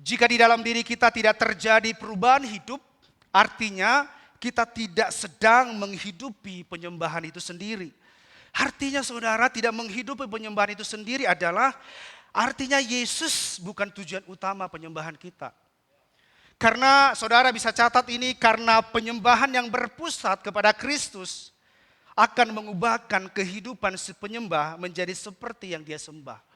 Jika di dalam diri kita tidak terjadi perubahan hidup, artinya kita tidak sedang menghidupi penyembahan itu sendiri. Artinya saudara tidak menghidupi penyembahan itu sendiri adalah artinya Yesus bukan tujuan utama penyembahan kita. Karena saudara bisa catat ini, karena penyembahan yang berpusat kepada Kristus akan mengubahkan kehidupan si penyembah menjadi seperti yang dia sembah.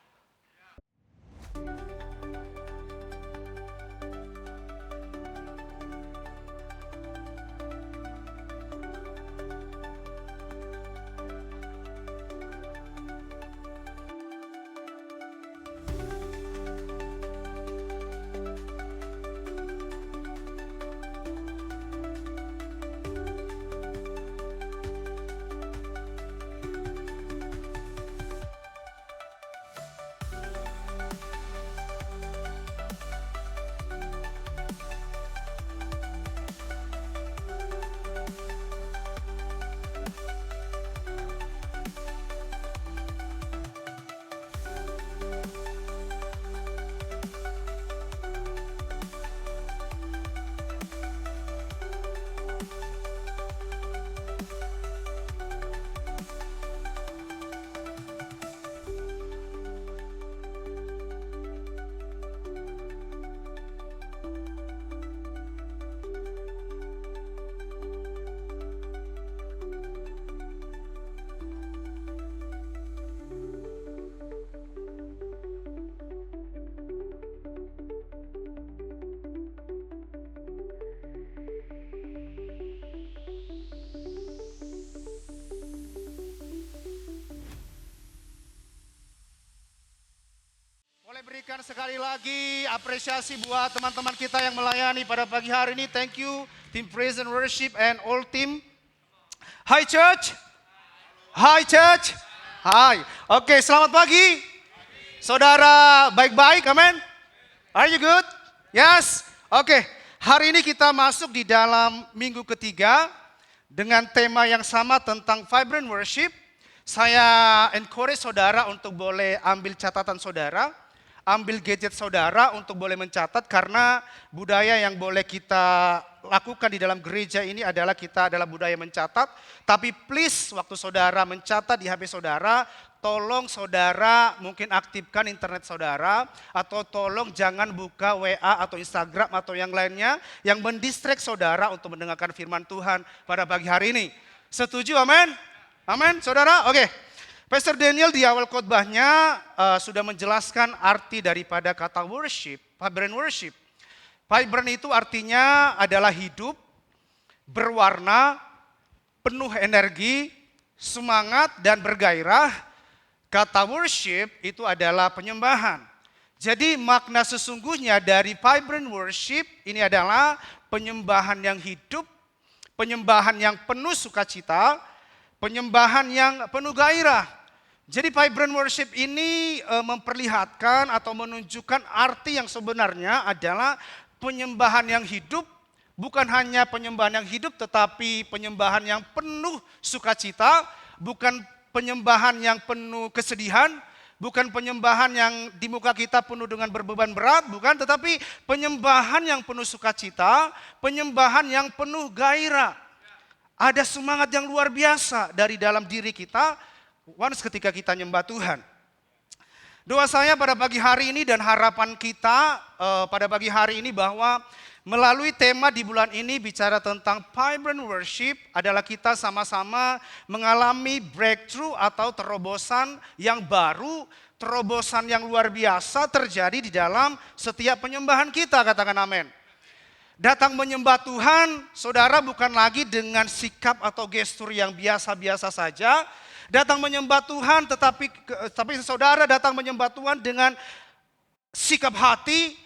Boleh berikan sekali lagi apresiasi buat teman-teman kita yang melayani pada pagi hari ini. Thank you, Team Praise and Worship and all team. Hi church. Hi church. Hi. Oke, selamat pagi. Saudara baik-baik, amen. Are you good? Yes. Oke, hari ini kita masuk di dalam minggu ketiga dengan tema yang sama tentang vibrant worship. Saya encourage saudara untuk boleh ambil catatan saudara. Ambil gadget saudara untuk boleh mencatat, karena budaya yang boleh kita lakukan di dalam gereja ini adalah kita adalah budaya mencatat. Tapi please waktu saudara mencatat di HP saudara, tolong saudara mungkin aktifkan internet saudara, atau tolong jangan buka WA atau Instagram atau yang lainnya yang mendistract saudara untuk mendengarkan firman Tuhan pada pagi hari ini. Setuju, amin? Amin, saudara? Oke. Pastor Daniel di awal khotbahnya sudah menjelaskan arti daripada kata worship, vibrant worship. Vibrant itu artinya adalah hidup, berwarna, penuh energi, semangat dan bergairah. Kata worship itu adalah penyembahan. Jadi makna sesungguhnya dari vibrant worship ini adalah penyembahan yang hidup, penyembahan yang penuh sukacita, penyembahan yang penuh gairah. Jadi vibrant worship ini memperlihatkan atau menunjukkan arti yang sebenarnya adalah penyembahan yang hidup, bukan hanya penyembahan yang hidup tetapi penyembahan yang penuh sukacita, bukan penyembahan yang penuh kesedihan, bukan penyembahan yang di muka kita penuh dengan berbeban berat, bukan, tetapi penyembahan yang penuh sukacita, penyembahan yang penuh gairah. Ada semangat yang luar biasa dari dalam diri kita once ketika kita nyembah Tuhan. Doa saya pada pagi hari ini dan harapan kita pada pagi hari ini bahwa melalui tema di bulan ini bicara tentang vibrant worship adalah kita sama-sama mengalami breakthrough atau terobosan yang baru, terobosan yang luar biasa terjadi di dalam setiap penyembahan kita, katakan amin. Datang menyembah Tuhan, saudara, bukan lagi dengan sikap atau gestur yang biasa-biasa saja. Datang menyembah Tuhan tetapi saudara datang menyembah Tuhan dengan sikap hati,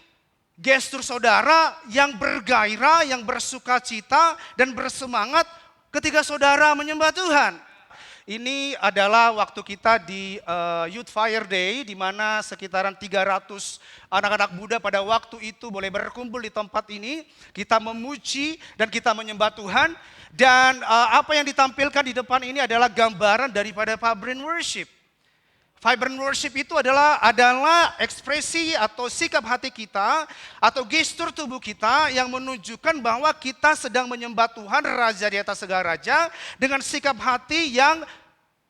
gestur saudara yang bergairah, yang bersukacita dan bersemangat ketika saudara menyembah Tuhan. Ini adalah waktu kita di Youth Fire Day, di mana sekitaran 300 anak-anak muda pada waktu itu boleh berkumpul di tempat ini. Kita memuji dan kita menyembah Tuhan. Dan apa yang ditampilkan di depan ini adalah gambaran daripada vibrant worship. Vibrant worship itu adalah ekspresi atau sikap hati kita atau gestur tubuh kita yang menunjukkan bahwa kita sedang menyembah Tuhan Raja di atas segala raja dengan sikap hati yang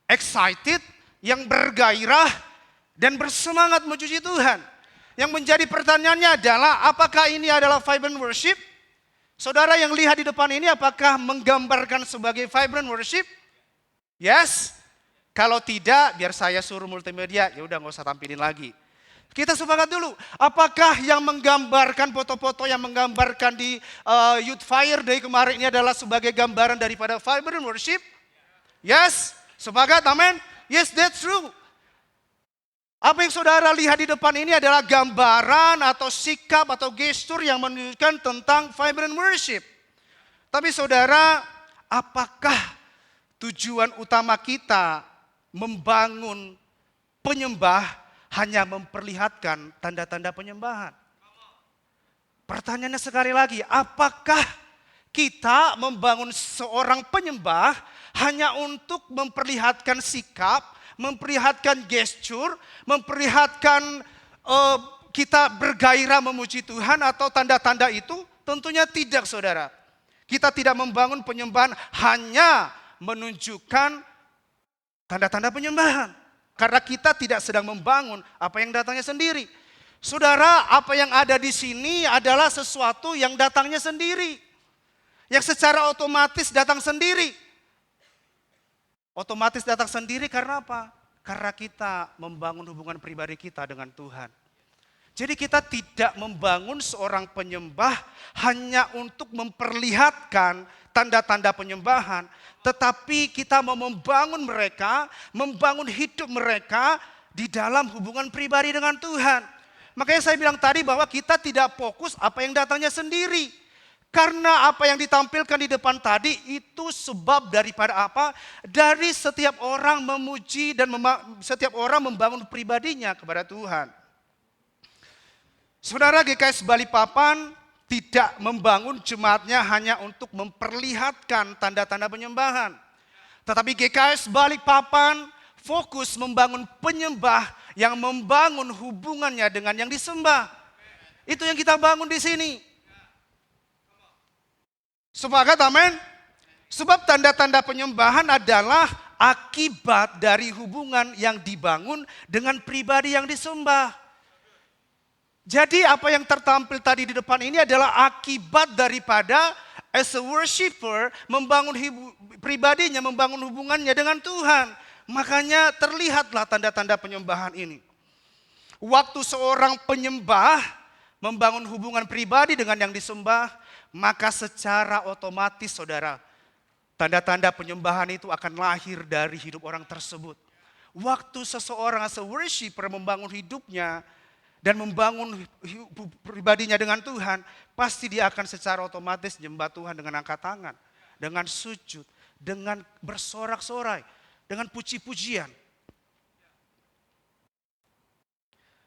excited, yang bergairah dan bersemangat memuji Tuhan. Yang menjadi pertanyaannya adalah apakah ini adalah vibrant worship? Saudara yang lihat di depan ini apakah menggambarkan sebagai vibrant worship? Yes. Kalau tidak, biar saya suruh multimedia, ya udah nggak usah tampilin lagi. Kita sepakat dulu, apakah yang menggambarkan foto-foto yang menggambarkan di Youth Fire Day kemarin ini adalah sebagai gambaran daripada vibrant worship? Yes, sepakat, amin. Yes, that's true. Apa yang saudara lihat di depan ini adalah gambaran atau sikap atau gestur yang menunjukkan tentang vibrant worship. Tapi saudara, apakah tujuan utama kita membangun penyembah hanya memperlihatkan tanda-tanda penyembahan? Pertanyaannya sekali lagi, apakah kita membangun seorang penyembah hanya untuk memperlihatkan sikap, memperlihatkan gestur, memperlihatkan kita bergairah memuji Tuhan atau tanda-tanda itu? Tentunya tidak, saudara. Kita tidak membangun penyembahan hanya menunjukkan tanda-tanda penyembahan. Karena kita tidak sedang membangun apa yang datangnya sendiri. Saudara, apa yang ada di sini adalah sesuatu yang datangnya sendiri. Yang secara otomatis datang sendiri. Otomatis datang sendiri karena apa? Karena kita membangun hubungan pribadi kita dengan Tuhan. Jadi kita tidak membangun seorang penyembah hanya untuk memperlihatkan tanda-tanda penyembahan. Tetapi kita mau membangun mereka, membangun hidup mereka di dalam hubungan pribadi dengan Tuhan. Makanya saya bilang tadi bahwa kita tidak fokus apa yang datangnya sendiri. Karena apa yang ditampilkan di depan tadi itu sebab daripada apa? Dari setiap orang memuji dan setiap orang membangun pribadinya kepada Tuhan. Saudara, GKS Balikpapan tidak membangun jemaatnya hanya untuk memperlihatkan tanda-tanda penyembahan. Tetapi GKS Balikpapan fokus membangun penyembah yang membangun hubungannya dengan yang disembah. Itu yang kita bangun di sini. Sepakat, amin? Sebab tanda-tanda penyembahan adalah akibat dari hubungan yang dibangun dengan pribadi yang disembah. Jadi apa yang tertampil tadi di depan ini adalah akibat daripada as a worshiper membangun pribadinya, membangun hubungannya dengan Tuhan. Makanya terlihatlah tanda-tanda penyembahan ini. Waktu seorang penyembah membangun hubungan pribadi dengan yang disembah, maka secara otomatis saudara, tanda-tanda penyembahan itu akan lahir dari hidup orang tersebut. Waktu seseorang as a worshiper membangun hidupnya, dan membangun pribadinya dengan Tuhan, pasti dia akan secara otomatis menyembah Tuhan dengan angkat tangan, dengan sujud, dengan bersorak-sorai, dengan puji-pujian.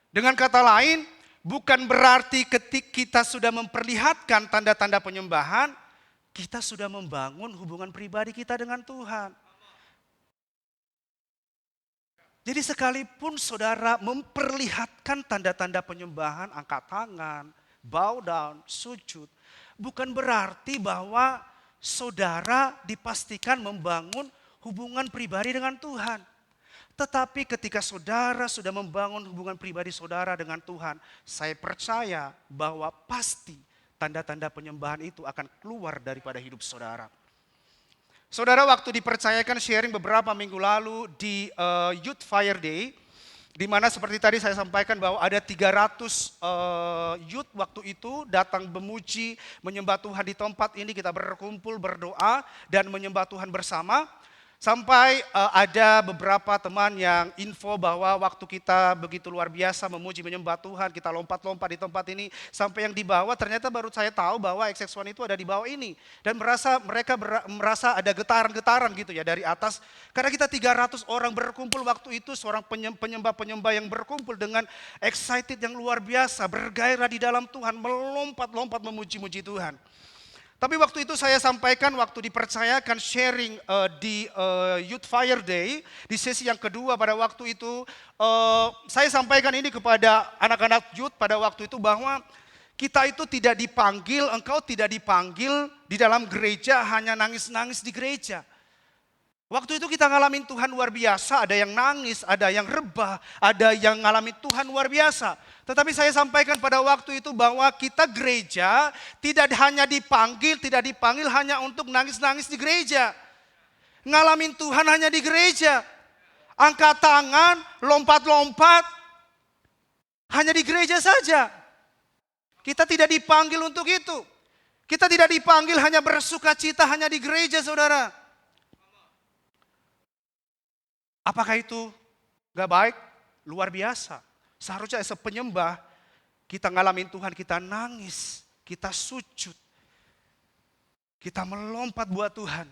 Dengan kata lain, bukan berarti ketika kita sudah memperlihatkan tanda-tanda penyembahan, kita sudah membangun hubungan pribadi kita dengan Tuhan. Jadi sekalipun saudara memperlihatkan tanda-tanda penyembahan, angkat tangan, bow down, sujud, bukan berarti bahwa saudara dipastikan membangun hubungan pribadi dengan Tuhan. Tetapi ketika saudara sudah membangun hubungan pribadi saudara dengan Tuhan, saya percaya bahwa pasti tanda-tanda penyembahan itu akan keluar daripada hidup saudara. Saudara, waktu dipercayakan sharing beberapa minggu lalu di Youth Fire Day, di mana seperti tadi saya sampaikan bahwa ada 300 youth waktu itu datang memuji, menyembah Tuhan di tempat ini, kita berkumpul, berdoa, dan menyembah Tuhan bersama. Sampai ada beberapa teman yang info bahwa waktu kita begitu luar biasa memuji menyembah Tuhan, kita lompat-lompat di tempat ini, sampai yang di bawah ternyata baru saya tahu bahwa XX1 itu ada di bawah ini. Dan mereka merasa ada getaran-getaran gitu ya dari atas. Karena kita 300 orang berkumpul waktu itu, seorang penyembah-penyembah yang berkumpul dengan excited yang luar biasa, bergairah di dalam Tuhan, melompat-lompat memuji-muji Tuhan. Tapi waktu itu saya sampaikan waktu dipercayakan sharing di Youth Fire Day, di sesi yang kedua pada waktu itu, saya sampaikan ini kepada anak-anak youth pada waktu itu bahwa kita itu tidak dipanggil, engkau tidak dipanggil di dalam gereja hanya nangis-nangis di gereja. Waktu itu kita ngalamin Tuhan luar biasa, ada yang nangis, ada yang rebah, ada yang ngalamin Tuhan luar biasa. Tetapi saya sampaikan pada waktu itu bahwa kita gereja tidak hanya dipanggil, tidak dipanggil hanya untuk nangis-nangis di gereja. Ngalamin Tuhan hanya di gereja. Angkat tangan, lompat-lompat, hanya di gereja saja. Kita tidak dipanggil untuk itu. Kita tidak dipanggil hanya bersuka cita hanya di gereja, saudara. Apakah itu gak baik? Luar biasa. Seharusnya sepenyembah kita ngalamin Tuhan, kita nangis, kita sujud, kita melompat buat Tuhan.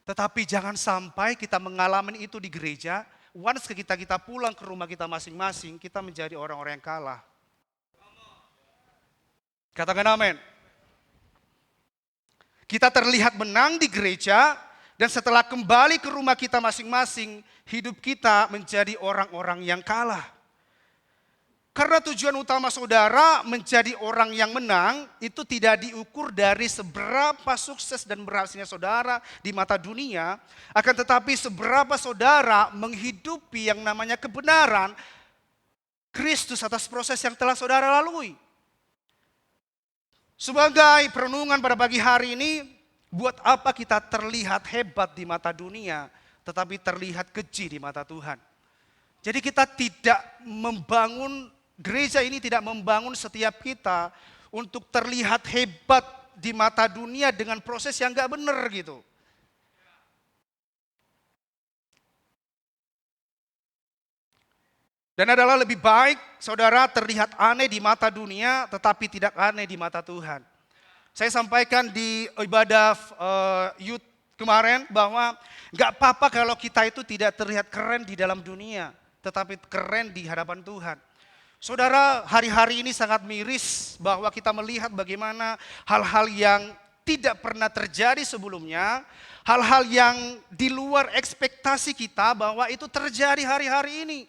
Tetapi jangan sampai kita mengalami itu di gereja, once kita pulang ke rumah kita masing-masing, kita menjadi orang-orang yang kalah. Katakan amin. Kita terlihat menang di gereja, dan setelah kembali ke rumah kita masing-masing, hidup kita menjadi orang-orang yang kalah. Karena tujuan utama saudara menjadi orang yang menang, itu tidak diukur dari seberapa sukses dan berhasilnya saudara di mata dunia, akan tetapi seberapa saudara menghidupi yang namanya kebenaran Kristus atas proses yang telah saudara lalui. Sebagai perenungan pada pagi hari ini, buat apa kita terlihat hebat di mata dunia, tetapi terlihat keji di mata Tuhan. Jadi kita tidak membangun, gereja ini tidak membangun setiap kita untuk terlihat hebat di mata dunia dengan proses yang gak benar gitu. Dan adalah lebih baik saudara terlihat aneh di mata dunia, tetapi tidak aneh di mata Tuhan. Saya sampaikan di ibadah youth kemarin bahwa gak apa-apa kalau kita itu tidak terlihat keren di dalam dunia, tetapi keren di hadapan Tuhan. Saudara, hari-hari ini sangat miris bahwa kita melihat bagaimana hal-hal yang tidak pernah terjadi sebelumnya, hal-hal yang di luar ekspektasi kita bahwa itu terjadi hari-hari ini.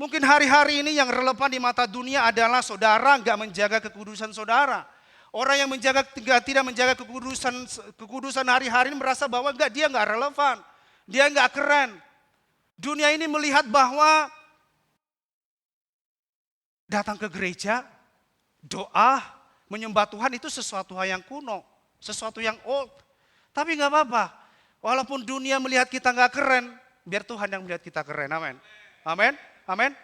Mungkin hari-hari ini yang relevan di mata dunia adalah saudara gak menjaga kekudusan saudara. Orang yang tidak menjaga kekudusan hari-hari ini merasa bahwa dia nggak relevan, dia nggak keren. Dunia ini melihat bahwa datang ke gereja, doa, menyembah Tuhan itu sesuatu hal yang kuno, sesuatu yang old. Tapi nggak apa-apa, walaupun dunia melihat kita nggak keren, biar Tuhan yang melihat kita keren. Amin, amin, amin.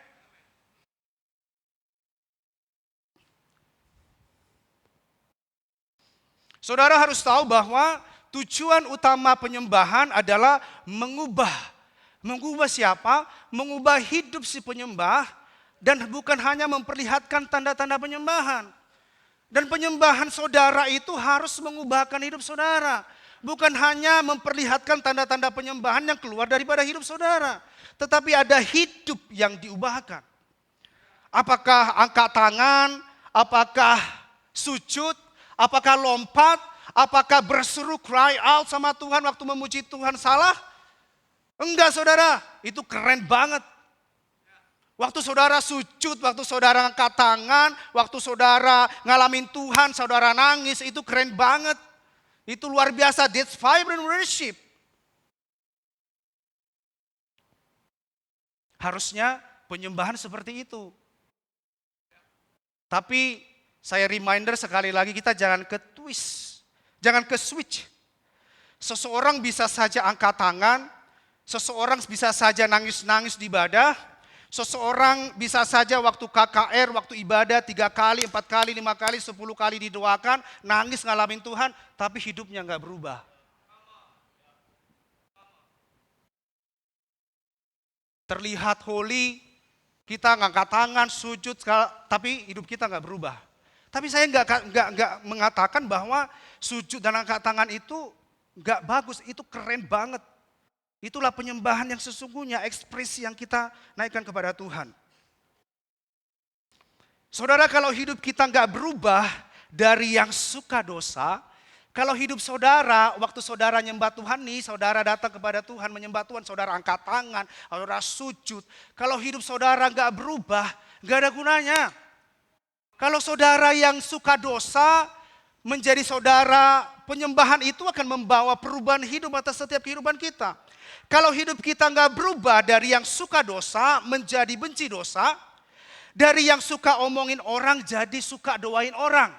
Saudara harus tahu bahwa tujuan utama penyembahan adalah mengubah. Mengubah siapa? Mengubah hidup si penyembah dan bukan hanya memperlihatkan tanda-tanda penyembahan. Dan penyembahan saudara itu harus mengubahkan hidup saudara. Bukan hanya memperlihatkan tanda-tanda penyembahan yang keluar daripada hidup saudara. Tetapi ada hidup yang diubahkan. Apakah angkat tangan, apakah sujud, apakah lompat, apakah berseru cry out sama Tuhan waktu memuji Tuhan salah? Enggak saudara, itu keren banget. Waktu saudara sujud, waktu saudara angkat tangan, waktu saudara ngalamin Tuhan, saudara nangis, itu keren banget. Itu luar biasa, that's vibrant worship. Harusnya penyembahan seperti itu. Tapi saya reminder sekali lagi, kita jangan ke twist, jangan ke switch. Seseorang bisa saja angkat tangan, seseorang bisa saja nangis-nangis di ibadah, seseorang bisa saja waktu KKR, waktu ibadah 3 kali, 4 kali, 5 kali, 10 kali didoakan, nangis ngalamin Tuhan, tapi hidupnya nggak berubah. Terlihat holy, kita ngangkat tangan, sujud, tapi hidup kita nggak berubah. Tapi saya nggak mengatakan bahwa sujud dan angkat tangan itu nggak bagus, itu keren banget. Itulah penyembahan yang sesungguhnya, ekspresi yang kita naikkan kepada Tuhan. Saudara, kalau hidup kita nggak berubah dari yang suka dosa. Kalau hidup saudara, waktu saudara nyembah Tuhan nih, saudara datang kepada Tuhan, menyembah Tuhan, saudara angkat tangan, saudara sujud. Kalau hidup saudara gak berubah, gak ada gunanya. Kalau saudara yang suka dosa, menjadi saudara, penyembahan itu akan membawa perubahan hidup atas setiap kehidupan kita. Kalau hidup kita gak berubah dari yang suka dosa, menjadi benci dosa. Dari yang suka omongin orang, jadi suka doain orang.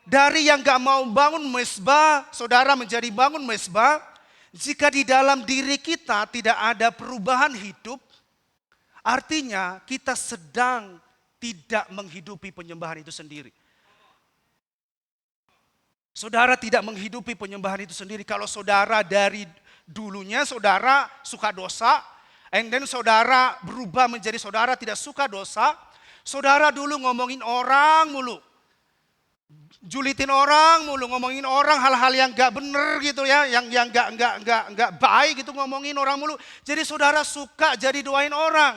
Dari yang gak mau bangun mezbah, saudara menjadi bangun mezbah. Jika di dalam diri kita tidak ada perubahan hidup, artinya kita sedang tidak menghidupi penyembahan itu sendiri. Saudara tidak menghidupi penyembahan itu sendiri. Kalau saudara dari dulunya saudara suka dosa, and then saudara berubah menjadi saudara tidak suka dosa, saudara dulu ngomongin orang mulu. Julitin orang mulu, ngomongin orang hal-hal yang gak bener gitu ya, yang gak baik gitu ngomongin orang mulu. Jadi saudara suka jadi doain orang.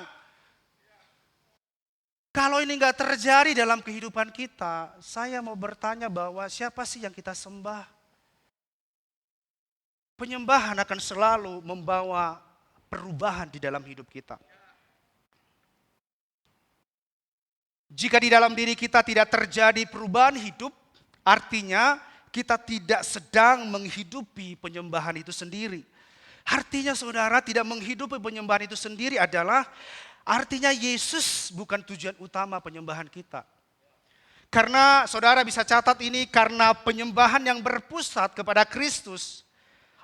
Kalau ini gak terjadi dalam kehidupan kita, saya mau bertanya bahwa siapa sih yang kita sembah? Penyembahan akan selalu membawa perubahan di dalam hidup kita. Jika di dalam diri kita tidak terjadi perubahan hidup, artinya kita tidak sedang menghidupi penyembahan itu sendiri. Artinya saudara tidak menghidupi penyembahan itu sendiri adalah artinya Yesus bukan tujuan utama penyembahan kita. Karena saudara bisa catat ini, karena penyembahan yang berpusat kepada Kristus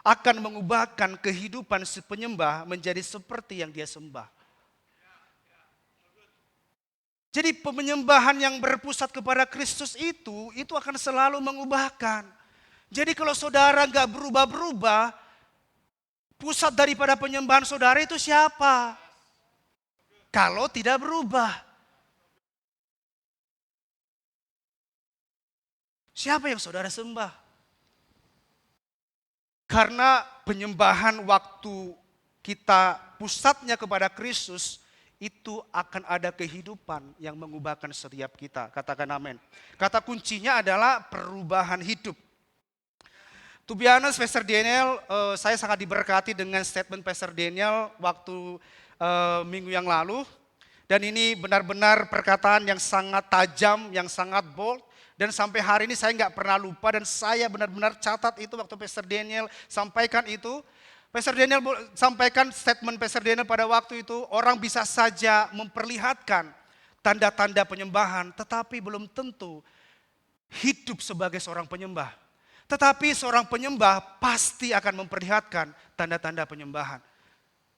akan mengubahkan kehidupan si penyembah menjadi seperti yang dia sembah. Jadi penyembahan yang berpusat kepada Kristus itu akan selalu mengubahkan. Jadi kalau saudara gak berubah-berubah, pusat daripada penyembahan saudara itu siapa? Kalau tidak berubah. Siapa yang saudara sembah? Karena penyembahan waktu kita pusatnya kepada Kristus, itu akan ada kehidupan yang mengubahkan setiap kita. Katakan amin. Kata kuncinya adalah perubahan hidup. To be honest, Pastor Daniel, saya sangat diberkati dengan statement Pastor Daniel waktu minggu yang lalu. Dan ini benar-benar perkataan yang sangat tajam, yang sangat bold. Dan sampai hari ini saya nggak pernah lupa dan saya benar-benar catat itu waktu Pastor Daniel sampaikan itu. Pastor Daniel sampaikan statement Pastor Daniel pada waktu itu, orang bisa saja memperlihatkan tanda-tanda penyembahan, tetapi belum tentu hidup sebagai seorang penyembah. Tetapi seorang penyembah pasti akan memperlihatkan tanda-tanda penyembahan.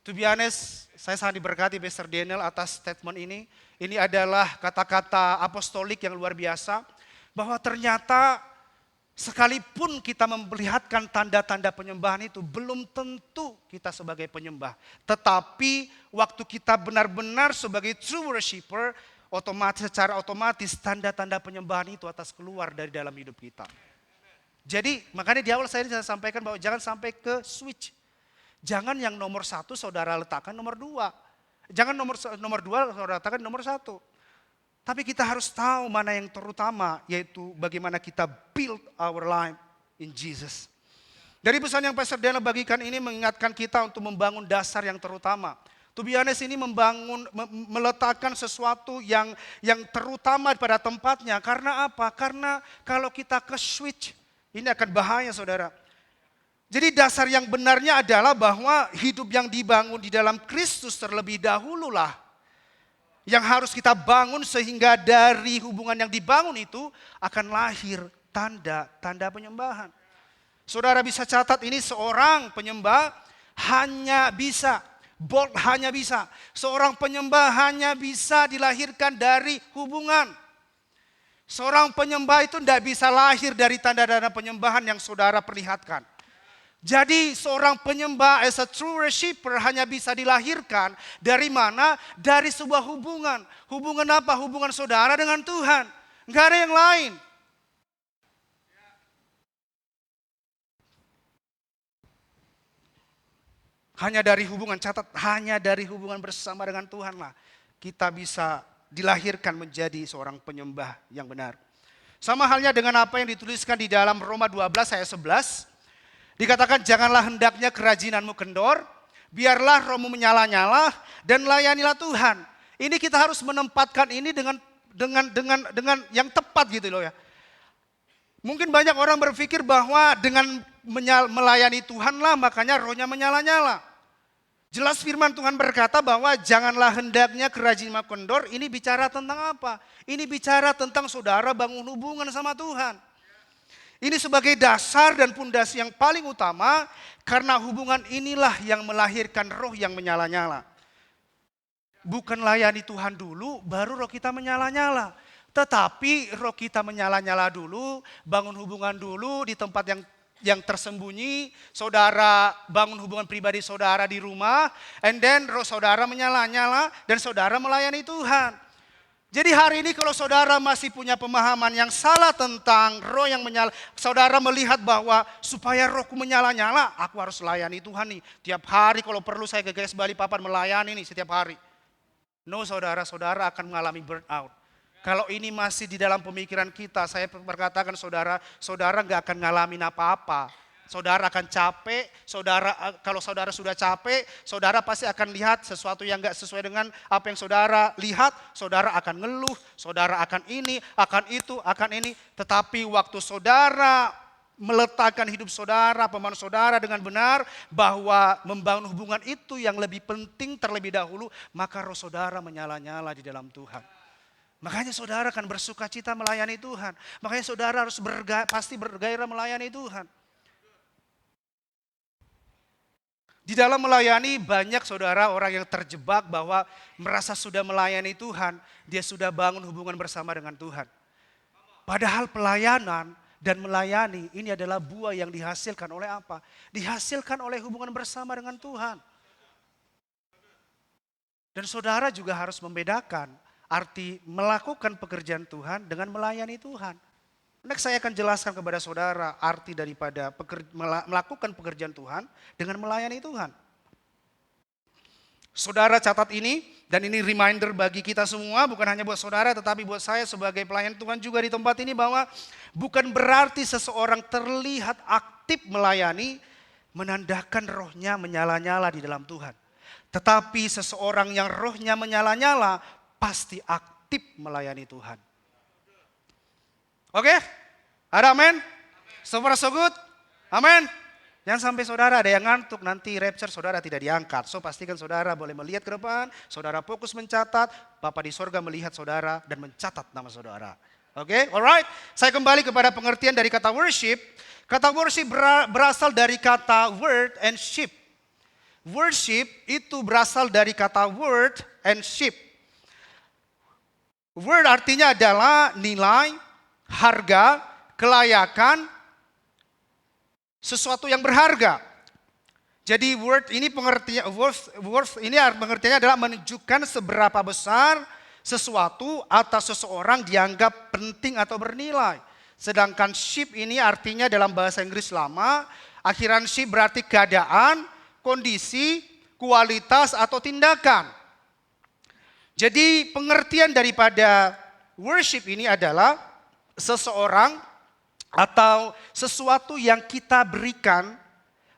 To be honest, saya sangat diberkati Pastor Daniel atas statement ini. Ini adalah kata-kata apostolik yang luar biasa, bahwa ternyata sekalipun kita memperlihatkan tanda-tanda penyembahan itu, belum tentu kita sebagai penyembah. Tetapi waktu kita benar-benar sebagai true worshiper, secara otomatis tanda-tanda penyembahan itu atas keluar dari dalam hidup kita. Jadi makanya di awal saya sampaikan bahwa jangan sampai ke switch. Jangan yang nomor satu saudara letakkan nomor dua. Jangan nomor dua saudara letakkan nomor satu. Tapi kita harus tahu mana yang terutama, yaitu bagaimana kita build our life in Jesus. Dari pesan yang Pastor Daniel bagikan ini mengingatkan kita untuk membangun dasar yang terutama. To be honest, ini meletakkan sesuatu yang terutama pada tempatnya. Karena apa? Karena kalau kita ke switch, ini akan bahaya saudara. Jadi dasar yang benarnya adalah bahwa hidup yang dibangun di dalam Kristus terlebih dahulu lah yang harus kita bangun, sehingga dari hubungan yang dibangun itu akan lahir tanda-tanda penyembahan. Saudara bisa catat ini, seorang penyembah hanya bisa, seorang penyembah hanya bisa dilahirkan dari hubungan. Seorang penyembah itu tidak bisa lahir dari tanda-tanda penyembahan yang saudara perlihatkan. Jadi seorang penyembah as a true worshiper hanya bisa dilahirkan dari mana? Dari sebuah hubungan. Hubungan apa? Hubungan saudara dengan Tuhan. Enggak ada yang lain. Hanya dari hubungan, catat, hanya dari hubungan bersama dengan Tuhan lah kita bisa dilahirkan menjadi seorang penyembah yang benar. Sama halnya dengan apa yang dituliskan di dalam Roma 12 ayat 11. Dikatakan janganlah hendaknya kerajinanmu kendor, biarlah rohmu menyala-nyala dan layanilah Tuhan. Ini kita harus menempatkan ini dengan yang tepat gitu loh ya. Mungkin banyak orang berpikir bahwa dengan melayani Tuhanlah makanya rohnya menyala-nyala. Jelas firman Tuhan berkata bahwa janganlah hendaknya kerajinanmu kendor. Ini bicara tentang apa? Ini bicara tentang saudara bangun hubungan sama Tuhan. Ini sebagai dasar dan pondasi yang paling utama karena hubungan inilah yang melahirkan roh yang menyala-nyala. Bukan layani Tuhan dulu baru roh kita menyala-nyala. Tetapi roh kita menyala-nyala dulu, bangun hubungan dulu di tempat yang tersembunyi, saudara bangun hubungan pribadi saudara di rumah, and then roh saudara menyala-nyala dan saudara melayani Tuhan. Jadi hari ini kalau saudara masih punya pemahaman yang salah tentang roh yang menyala, saudara melihat bahwa supaya rohku menyala-nyala, aku harus layani Tuhan nih. Tiap hari kalau perlu saya ke GS Bali Papan melayani nih setiap hari. No, saudara akan mengalami burnout. Kalau ini masih di dalam pemikiran kita, saya berkatakan saudara nggak akan ngalamin apa-apa. Saudara akan capek, kalau saudara sudah capek, saudara pasti akan lihat sesuatu yang nggak sesuai dengan apa yang saudara lihat, saudara akan ngeluh, saudara akan ini, akan itu, akan ini. Tetapi waktu saudara meletakkan hidup saudara, pemahaman saudara dengan benar, bahwa membangun hubungan itu yang lebih penting terlebih dahulu, maka roh saudara menyala-nyala di dalam Tuhan. Makanya saudara akan bersuka cita melayani Tuhan. Makanya saudara harus pasti bergairah melayani Tuhan. Di dalam melayani banyak saudara orang yang terjebak bahwa merasa sudah melayani Tuhan. Dia sudah bangun hubungan bersama dengan Tuhan. Padahal pelayanan dan melayani ini adalah buah yang dihasilkan oleh apa? Dihasilkan oleh hubungan bersama dengan Tuhan. Dan saudara juga harus membedakan arti melakukan pekerjaan Tuhan dengan melayani Tuhan. Next saya akan jelaskan kepada saudara arti daripada melakukan pekerjaan Tuhan dengan melayani Tuhan. Saudara catat ini, dan ini reminder bagi kita semua, bukan hanya buat saudara tetapi buat saya sebagai pelayan Tuhan juga di tempat ini, bahwa bukan berarti seseorang terlihat aktif melayani menandakan rohnya menyala-nyala di dalam Tuhan. Tetapi seseorang yang rohnya menyala-nyala pasti aktif melayani Tuhan. Oke? Ada amin? So far so good? Amin? Jangan sampai saudara ada yang ngantuk, nanti rapture saudara tidak diangkat. So pastikan saudara boleh melihat ke depan, saudara fokus mencatat, Bapa di sorga melihat saudara dan mencatat nama saudara. Oke? Alright? Saya kembali kepada pengertian dari kata worship. Kata worship berasal dari kata word and sheep. Worship itu berasal dari kata word and sheep. Word artinya adalah nilai, harga, kelayakan, sesuatu yang berharga. Jadi word ini pengertiannya, worth ini pengertiannya adalah menunjukkan seberapa besar sesuatu atau seseorang dianggap penting atau bernilai. Sedangkan sheep ini artinya dalam bahasa Inggris lama, akhiran sheep berarti keadaan, kondisi, kualitas atau tindakan. Jadi pengertian daripada worship ini adalah seseorang atau sesuatu yang kita berikan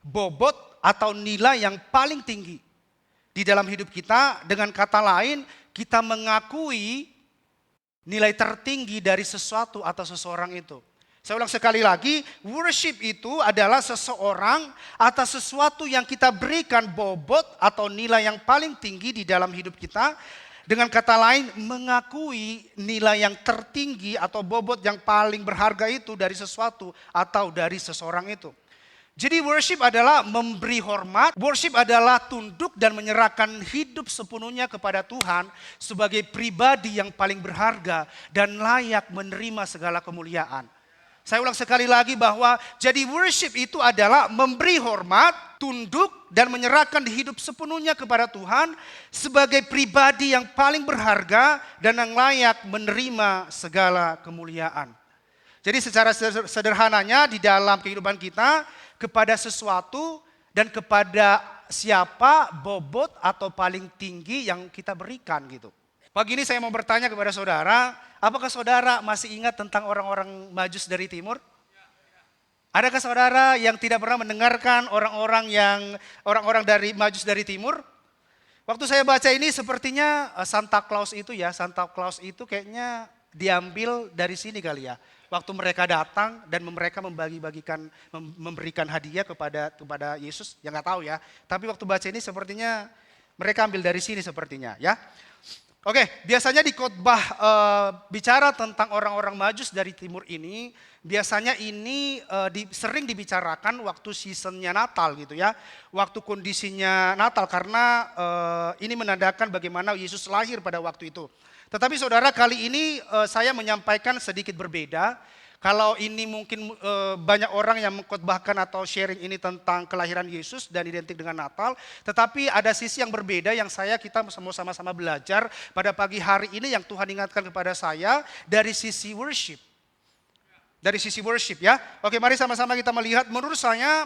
bobot atau nilai yang paling tinggi di dalam hidup kita. Dengan kata lain, kita mengakui nilai tertinggi dari sesuatu atau seseorang itu. Saya ulang sekali lagi, worship itu adalah seseorang atau sesuatu yang kita berikan bobot atau nilai yang paling tinggi di dalam hidup kita. Dengan kata lain, mengakui nilai yang tertinggi atau bobot yang paling berharga itu dari sesuatu atau dari seseorang itu. Jadi worship adalah memberi hormat, worship adalah tunduk dan menyerahkan hidup sepenuhnya kepada Tuhan sebagai pribadi yang paling berharga dan layak menerima segala kemuliaan. Saya ulang sekali lagi bahwa jadi worship itu adalah memberi hormat, tunduk dan menyerahkan hidup sepenuhnya kepada Tuhan sebagai pribadi yang paling berharga dan yang layak menerima segala kemuliaan. Jadi secara sederhananya di dalam kehidupan kita, kepada sesuatu dan kepada siapa bobot atau paling tinggi yang kita berikan gitu. Pagi ini saya mau bertanya kepada saudara, apakah saudara masih ingat tentang orang-orang Majus dari timur? Adakah saudara yang tidak pernah mendengarkan orang-orang dari Majus dari timur? Waktu saya baca ini sepertinya Santa Claus itu ya, Santa Claus itu kayaknya diambil dari sini kali ya. Waktu mereka datang dan mereka memberikan hadiah kepada Yesus, ya nggak tahu ya. Tapi waktu baca ini sepertinya mereka ambil dari sini sepertinya ya. Oke, biasanya di khotbah bicara tentang orang-orang Majus dari timur ini, biasanya ini sering dibicarakan waktu seasonnya Natal gitu ya. Waktu kondisinya Natal karena ini menandakan bagaimana Yesus lahir pada waktu itu. Tetapi saudara, kali ini saya menyampaikan sedikit berbeda. Kalau ini mungkin banyak orang yang mengkhotbahkan atau sharing ini tentang kelahiran Yesus dan identik dengan Natal. Tetapi ada sisi yang berbeda yang kita mau sama-sama belajar pada pagi hari ini yang Tuhan ingatkan kepada saya dari sisi worship. Dari sisi worship ya. Oke, mari sama-sama kita melihat. Menurut saya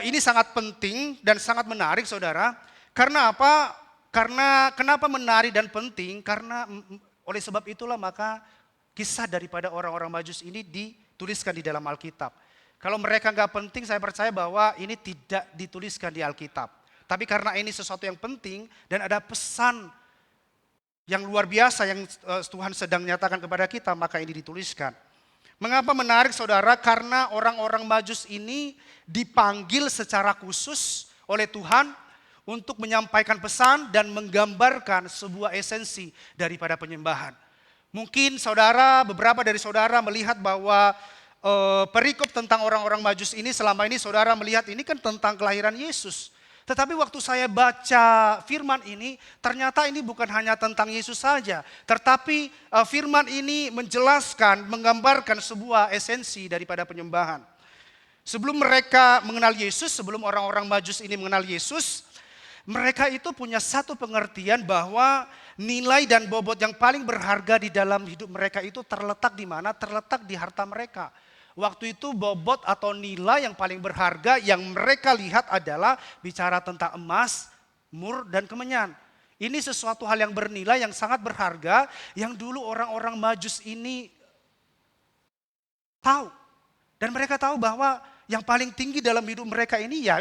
ini sangat penting dan sangat menarik saudara. Karena apa? Kenapa menarik dan penting? Karena oleh sebab itulah maka kisah daripada orang-orang Majus ini dituliskan di dalam Alkitab. Kalau mereka nggak penting, saya percaya bahwa ini tidak dituliskan di Alkitab. Tapi karena ini sesuatu yang penting dan ada pesan yang luar biasa yang Tuhan sedang nyatakan kepada kita, maka ini dituliskan. Mengapa menarik saudara? Karena orang-orang Majus ini dipanggil secara khusus oleh Tuhan untuk menyampaikan pesan dan menggambarkan sebuah esensi daripada penyembahan. Mungkin beberapa dari saudara melihat bahwa perikop tentang orang-orang Majus ini selama ini saudara melihat ini kan tentang kelahiran Yesus. Tetapi waktu saya baca firman ini, ternyata ini bukan hanya tentang Yesus saja. Tetapi firman ini menjelaskan, menggambarkan sebuah esensi daripada penyembahan. Sebelum mereka mengenal Yesus, sebelum orang-orang Majus ini mengenal Yesus, mereka itu punya satu pengertian bahwa nilai dan bobot yang paling berharga di dalam hidup mereka itu terletak di mana? Terletak di harta mereka. Waktu itu bobot atau nilai yang paling berharga yang mereka lihat adalah bicara tentang emas, mur, dan kemenyan. Ini sesuatu hal yang bernilai, yang sangat berharga, yang dulu orang-orang Majus ini tahu. Dan mereka tahu bahwa yang paling tinggi dalam hidup mereka ini ya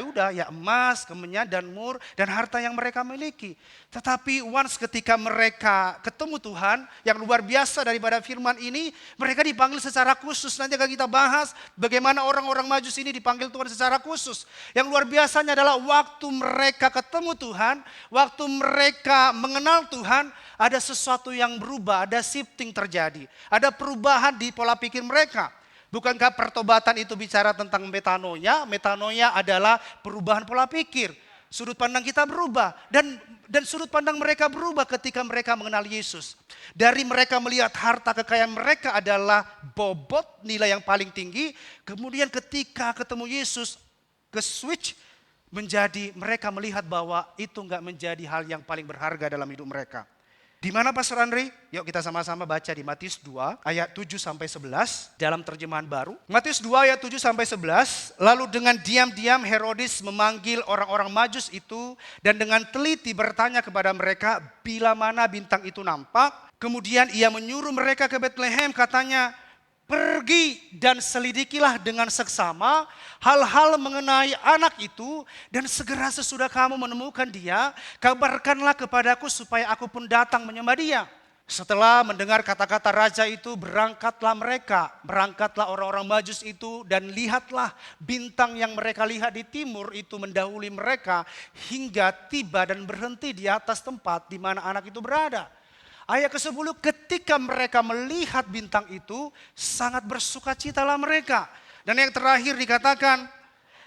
emas, kemenyan, dan mur, dan harta yang mereka miliki. Tetapi once ketika mereka ketemu Tuhan yang luar biasa daripada firman ini, mereka dipanggil secara khusus. Nanti akan kita bahas bagaimana orang-orang Majus ini dipanggil Tuhan secara khusus. Yang luar biasanya adalah waktu mereka ketemu Tuhan, waktu mereka mengenal Tuhan, ada sesuatu yang berubah, ada shifting terjadi. Ada perubahan di pola pikir mereka. Bukankah pertobatan itu bicara tentang metanoia? Metanoia adalah perubahan pola pikir. Sudut pandang kita berubah. Dan sudut pandang mereka berubah ketika mereka mengenal Yesus. Dari mereka melihat harta kekayaan mereka adalah bobot nilai yang paling tinggi. Kemudian ketika ketemu Yesus, ke switch menjadi mereka melihat bahwa itu enggak menjadi hal yang paling berharga dalam hidup mereka. Di mana Pastor Andri? Yuk kita sama-sama baca di Matius 2 ayat 7 sampai 11 dalam terjemahan baru. Matius 2 ayat 7 sampai 11, lalu dengan diam-diam Herodes memanggil orang-orang Majus itu dan dengan teliti bertanya kepada mereka bila mana bintang itu nampak. Kemudian ia menyuruh mereka ke Bethlehem, katanya, pergi dan selidikilah dengan seksama hal-hal mengenai anak itu, dan segera sesudah kamu menemukan dia, kabarkanlah kepadaku supaya aku pun datang menyembah dia. Setelah mendengar kata-kata raja itu, berangkatlah orang-orang Majus itu, dan lihatlah bintang yang mereka lihat di timur itu mendahului mereka hingga tiba dan berhenti di atas tempat di mana anak itu berada. Ayat ke-10, ketika mereka melihat bintang itu, sangat bersukacitalah mereka. Dan yang terakhir dikatakan,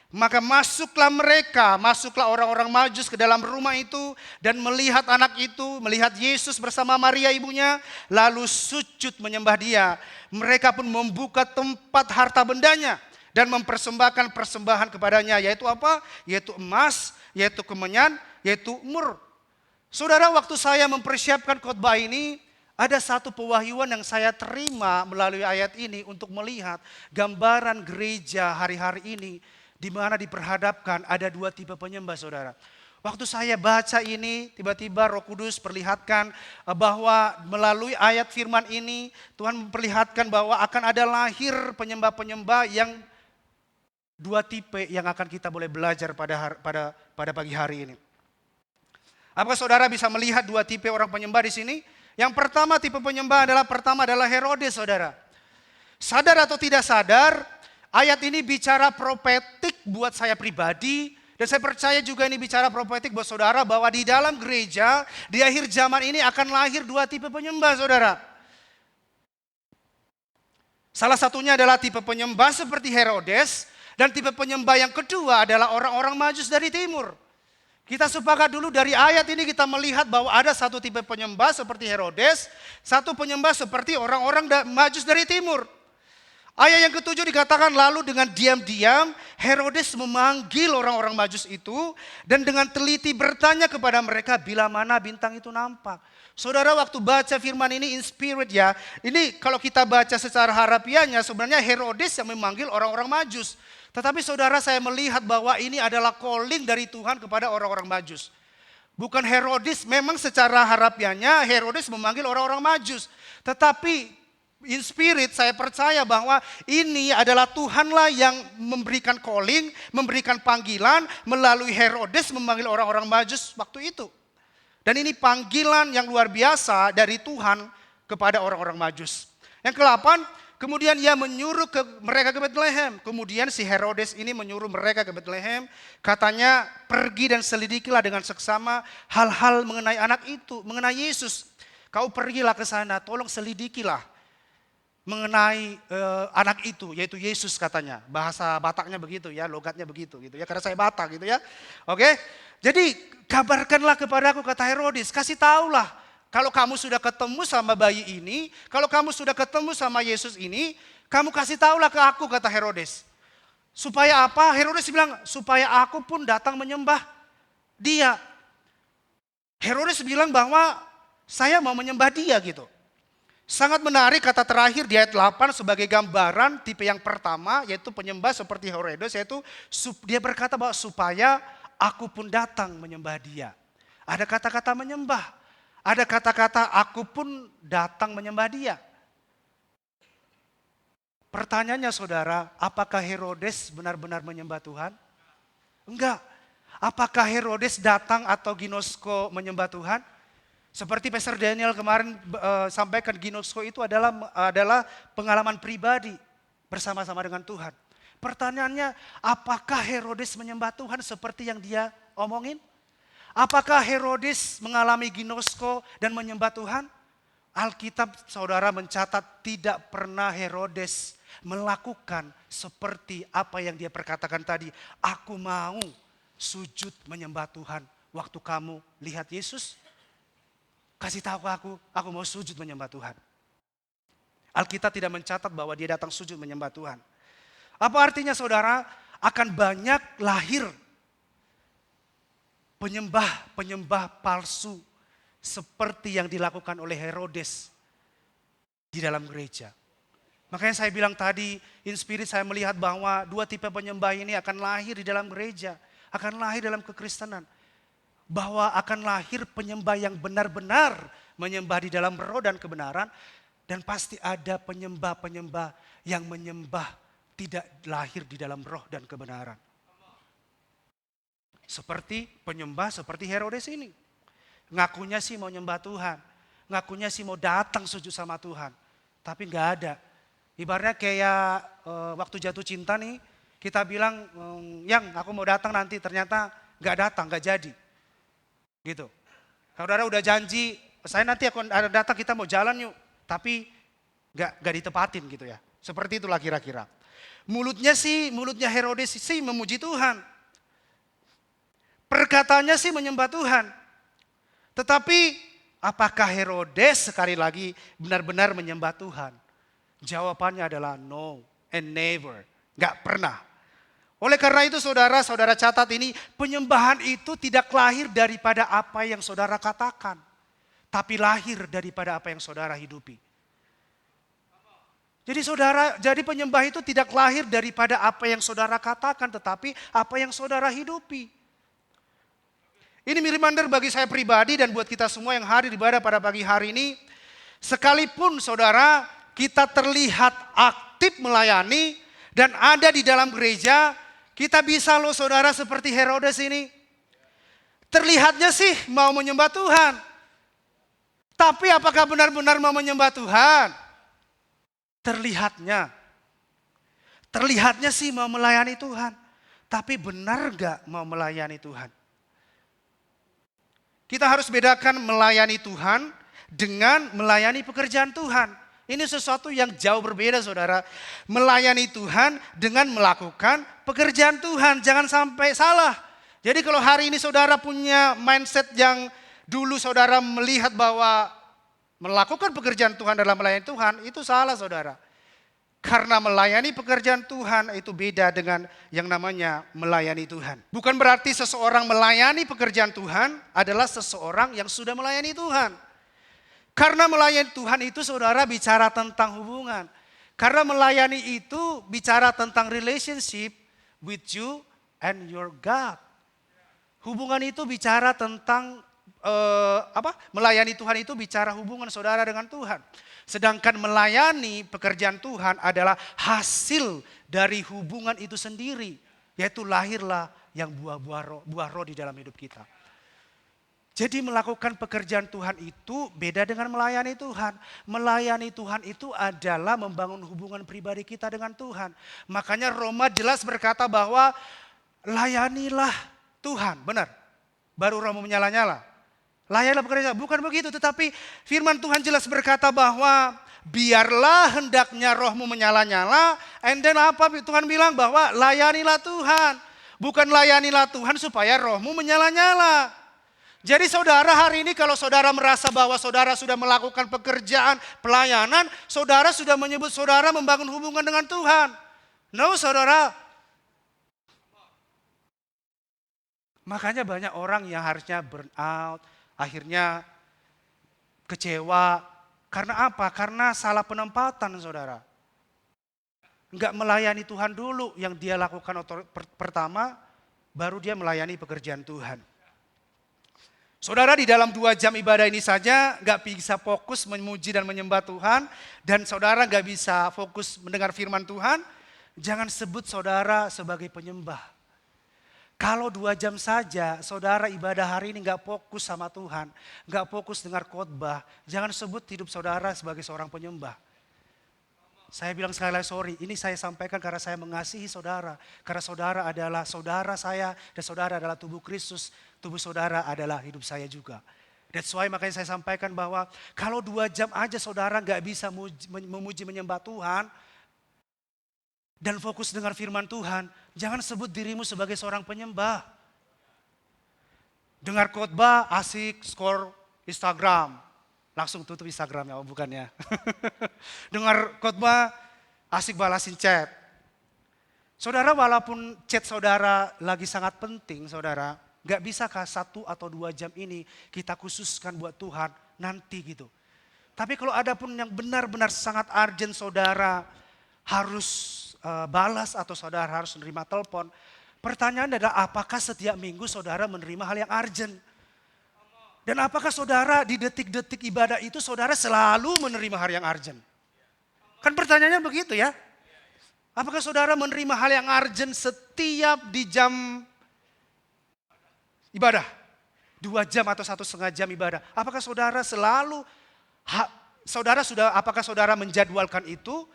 maka masuklah orang-orang Majus ke dalam rumah itu dan melihat anak itu, melihat Yesus bersama Maria ibunya, lalu sujud menyembah dia. Mereka pun membuka tempat harta bendanya dan mempersembahkan persembahan kepadanya, yaitu apa? Yaitu emas, yaitu kemenyan, yaitu mur. Saudara, waktu saya mempersiapkan khotbah ini, ada satu pewahyuan yang saya terima melalui ayat ini untuk melihat gambaran gereja hari-hari ini, di mana diperhadapkan ada dua tipe penyembah, saudara. Waktu saya baca ini, tiba-tiba Roh Kudus perlihatkan bahwa melalui ayat firman ini, Tuhan memperlihatkan bahwa akan ada lahir penyembah-penyembah yang dua tipe yang akan kita boleh belajar pada pagi hari ini. Apakah saudara bisa melihat dua tipe orang penyembah di sini? Yang pertama tipe penyembah adalah Herodes, saudara. Sadar atau tidak sadar, ayat ini bicara profetik buat saya pribadi. Dan saya percaya juga ini bicara profetik buat saudara bahwa di dalam gereja, di akhir zaman ini akan lahir dua tipe penyembah, saudara. Salah satunya adalah tipe penyembah seperti Herodes, dan tipe penyembah yang kedua adalah orang-orang Majus dari timur. Kita sepakat dulu dari ayat ini kita melihat bahwa ada satu tipe penyembah seperti Herodes, satu penyembah seperti orang-orang Majus dari timur. Ayat yang ketujuh dikatakan lalu dengan diam-diam Herodes memanggil orang-orang Majus itu dan dengan teliti bertanya kepada mereka bila mana bintang itu nampak. Saudara waktu baca firman ini in spirit ya, ini kalau kita baca secara harafiahnya sebenarnya Herodes yang memanggil orang-orang Majus. Tetapi saudara saya melihat bahwa ini adalah calling dari Tuhan kepada orang-orang Majus. Bukan Herodes, memang secara harafiahnya Herodes memanggil orang-orang Majus. Tetapi in spirit saya percaya bahwa ini adalah Tuhanlah yang memberikan calling, memberikan panggilan melalui Herodes memanggil orang-orang Majus waktu itu. Dan ini panggilan yang luar biasa dari Tuhan kepada orang-orang Majus. Yang ke-8, kemudian ia menyuruh mereka ke Bethlehem. Kemudian si Herodes ini menyuruh mereka ke Bethlehem. Katanya pergi dan selidikilah dengan seksama hal-hal mengenai anak itu, mengenai Yesus. Kau pergilah ke sana, tolong selidikilah mengenai anak itu, yaitu Yesus katanya. Bahasa Bataknya begitu ya, logatnya begitu gitu ya, karena saya Batak gitu ya. Oke, jadi kabarkanlah kepadaku kata Herodes, kasih tahulah kalau kamu sudah ketemu sama bayi ini, kalau kamu sudah ketemu sama Yesus ini, kamu kasih tahulah ke aku kata Herodes. Supaya apa? Herodes bilang, supaya aku pun datang menyembah dia. Herodes bilang bahwa saya mau menyembah dia gitu. Sangat menarik kata terakhir di ayat 8 sebagai gambaran tipe yang pertama yaitu penyembah seperti Herodes, yaitu dia berkata bahwa supaya aku pun datang menyembah dia. Ada kata-kata menyembah, ada kata-kata aku pun datang menyembah dia. Pertanyaannya saudara, apakah Herodes benar-benar menyembah Tuhan? Enggak. Apakah Herodes datang atau ginosko menyembah Tuhan? Seperti Pastor Daniel kemarin sampaikan, ginosko itu adalah pengalaman pribadi bersama-sama dengan Tuhan. Pertanyaannya, apakah Herodes menyembah Tuhan seperti yang dia omongin? Apakah Herodes mengalami ginosko dan menyembah Tuhan? Alkitab saudara mencatat tidak pernah Herodes melakukan seperti apa yang dia perkatakan tadi. Aku mau sujud menyembah Tuhan waktu kamu lihat Yesus. Kasih tahu aku mau sujud menyembah Tuhan. Alkitab tidak mencatat bahwa dia datang sujud menyembah Tuhan. Apa artinya saudara? Akan banyak lahir penyembah palsu seperti yang dilakukan oleh Herodes di dalam gereja. Makanya saya bilang tadi, in spirit saya melihat bahwa dua tipe penyembah ini akan lahir di dalam gereja, akan lahir dalam kekristenan. Bahwa akan lahir penyembah yang benar-benar menyembah di dalam roh dan kebenaran. Dan pasti ada penyembah-penyembah yang menyembah tidak lahir di dalam roh dan kebenaran. Seperti penyembah seperti Herodes ini. Ngakunya sih mau nyembah Tuhan. Ngakunya sih mau datang sujud sama Tuhan. Tapi gak ada. Ibaratnya kayak waktu jatuh cinta nih. Kita bilang, yang aku mau datang nanti, ternyata gak datang, gak jadi. Gitu. Saudara udah janji, saya nanti akan ada datang, kita mau jalan yuk. Tapi gak ditepatin gitu ya. Seperti itulah kira-kira. Mulutnya Herodes sih memuji Tuhan. Perkataannya sih menyembah Tuhan. Tetapi apakah Herodes sekali lagi benar-benar menyembah Tuhan? Jawabannya adalah no and never. Gak pernah. Oleh karena itu saudara catat ini, penyembahan itu tidak lahir daripada apa yang saudara katakan. Tapi lahir daripada apa yang saudara hidupi. Jadi penyembah itu tidak lahir daripada apa yang saudara katakan, tetapi apa yang saudara hidupi. Ini reminder bagi saya pribadi dan buat kita semua yang hadir ibadah pada pagi hari ini. Sekalipun saudara kita terlihat aktif melayani dan ada di dalam gereja, kita bisa loh saudara seperti Herodes ini. Terlihatnya sih mau menyembah Tuhan. Tapi apakah benar-benar mau menyembah Tuhan? Terlihatnya. Terlihatnya sih mau melayani Tuhan. Tapi benar gak mau melayani Tuhan? Kita harus bedakan melayani Tuhan dengan melayani pekerjaan Tuhan. Ini sesuatu yang jauh berbeda saudara. Melayani Tuhan dengan melakukan pekerjaan Tuhan. Jangan sampai salah. Jadi kalau hari ini saudara punya mindset yang dulu saudara melihat bahwa melakukan pekerjaan Tuhan dalam melayani Tuhan, itu salah saudara. Karena melayani pekerjaan Tuhan itu beda dengan yang namanya melayani Tuhan. Bukan berarti seseorang melayani pekerjaan Tuhan adalah seseorang yang sudah melayani Tuhan. Karena melayani Tuhan itu saudara bicara tentang hubungan. Karena melayani itu bicara tentang relationship with you and your God. Hubungan itu bicara tentang melayani Tuhan itu bicara hubungan saudara dengan Tuhan. Sedangkan melayani pekerjaan Tuhan adalah hasil dari hubungan itu sendiri. Yaitu lahirlah yang buah roh di dalam hidup kita. Jadi melakukan pekerjaan Tuhan itu beda dengan melayani Tuhan. Melayani Tuhan itu adalah membangun hubungan pribadi kita dengan Tuhan. Makanya Roma jelas berkata bahwa layanilah Tuhan. Benar? Baru Roma menyala-nyala. Layanilah pekerjaan, bukan begitu, tetapi firman Tuhan jelas berkata bahwa biarlah hendaknya rohmu menyala-nyala, and then apa Tuhan bilang bahwa layanilah Tuhan. Bukan layanilah Tuhan supaya rohmu menyala-nyala. Jadi saudara hari ini kalau saudara merasa bahwa saudara sudah melakukan pekerjaan pelayanan, saudara sudah menyebut saudara membangun hubungan dengan Tuhan. No saudara. Makanya banyak orang yang harusnya burn out, akhirnya kecewa. Karena apa? Karena salah penempatan saudara. Enggak melayani Tuhan dulu yang dia lakukan pertama, baru dia melayani pekerjaan Tuhan. Saudara di dalam 2 jam ibadah ini saja enggak bisa fokus memuji dan menyembah Tuhan. Dan saudara enggak bisa fokus mendengar firman Tuhan. Jangan sebut saudara sebagai penyembah. Kalau 2 jam saja saudara ibadah hari ini gak fokus sama Tuhan, gak fokus dengar khotbah, jangan sebut hidup saudara sebagai seorang penyembah. Saya bilang sekali lagi sorry, ini saya sampaikan karena saya mengasihi saudara. Karena saudara adalah saudara saya dan saudara adalah tubuh Kristus, tubuh saudara adalah hidup saya juga. That's why makanya saya sampaikan bahwa kalau 2 jam aja saudara gak bisa memuji menyembah Tuhan, dan fokus dengar firman Tuhan, jangan sebut dirimu sebagai seorang penyembah. Dengar khotbah, asik, scroll Instagram. Langsung tutup Instagramnya, oh bukannya. Dengar khotbah, asik balasin chat. Saudara walaupun chat saudara lagi sangat penting saudara, gak bisakah 1 atau 2 jam ini kita khususkan buat Tuhan nanti gitu. Tapi kalau ada pun yang benar-benar sangat urgent saudara harus balas atau saudara harus menerima telepon. Pertanyaan adalah apakah setiap minggu saudara menerima hal yang urgent? Dan apakah saudara di detik-detik ibadah itu saudara selalu menerima hal yang urgent? Kan pertanyaannya begitu ya. Apakah saudara menerima hal yang urgent setiap di jam ibadah? 2 jam atau 1,5 jam ibadah. Apakah saudara selalu, apakah saudara menjadwalkan itu?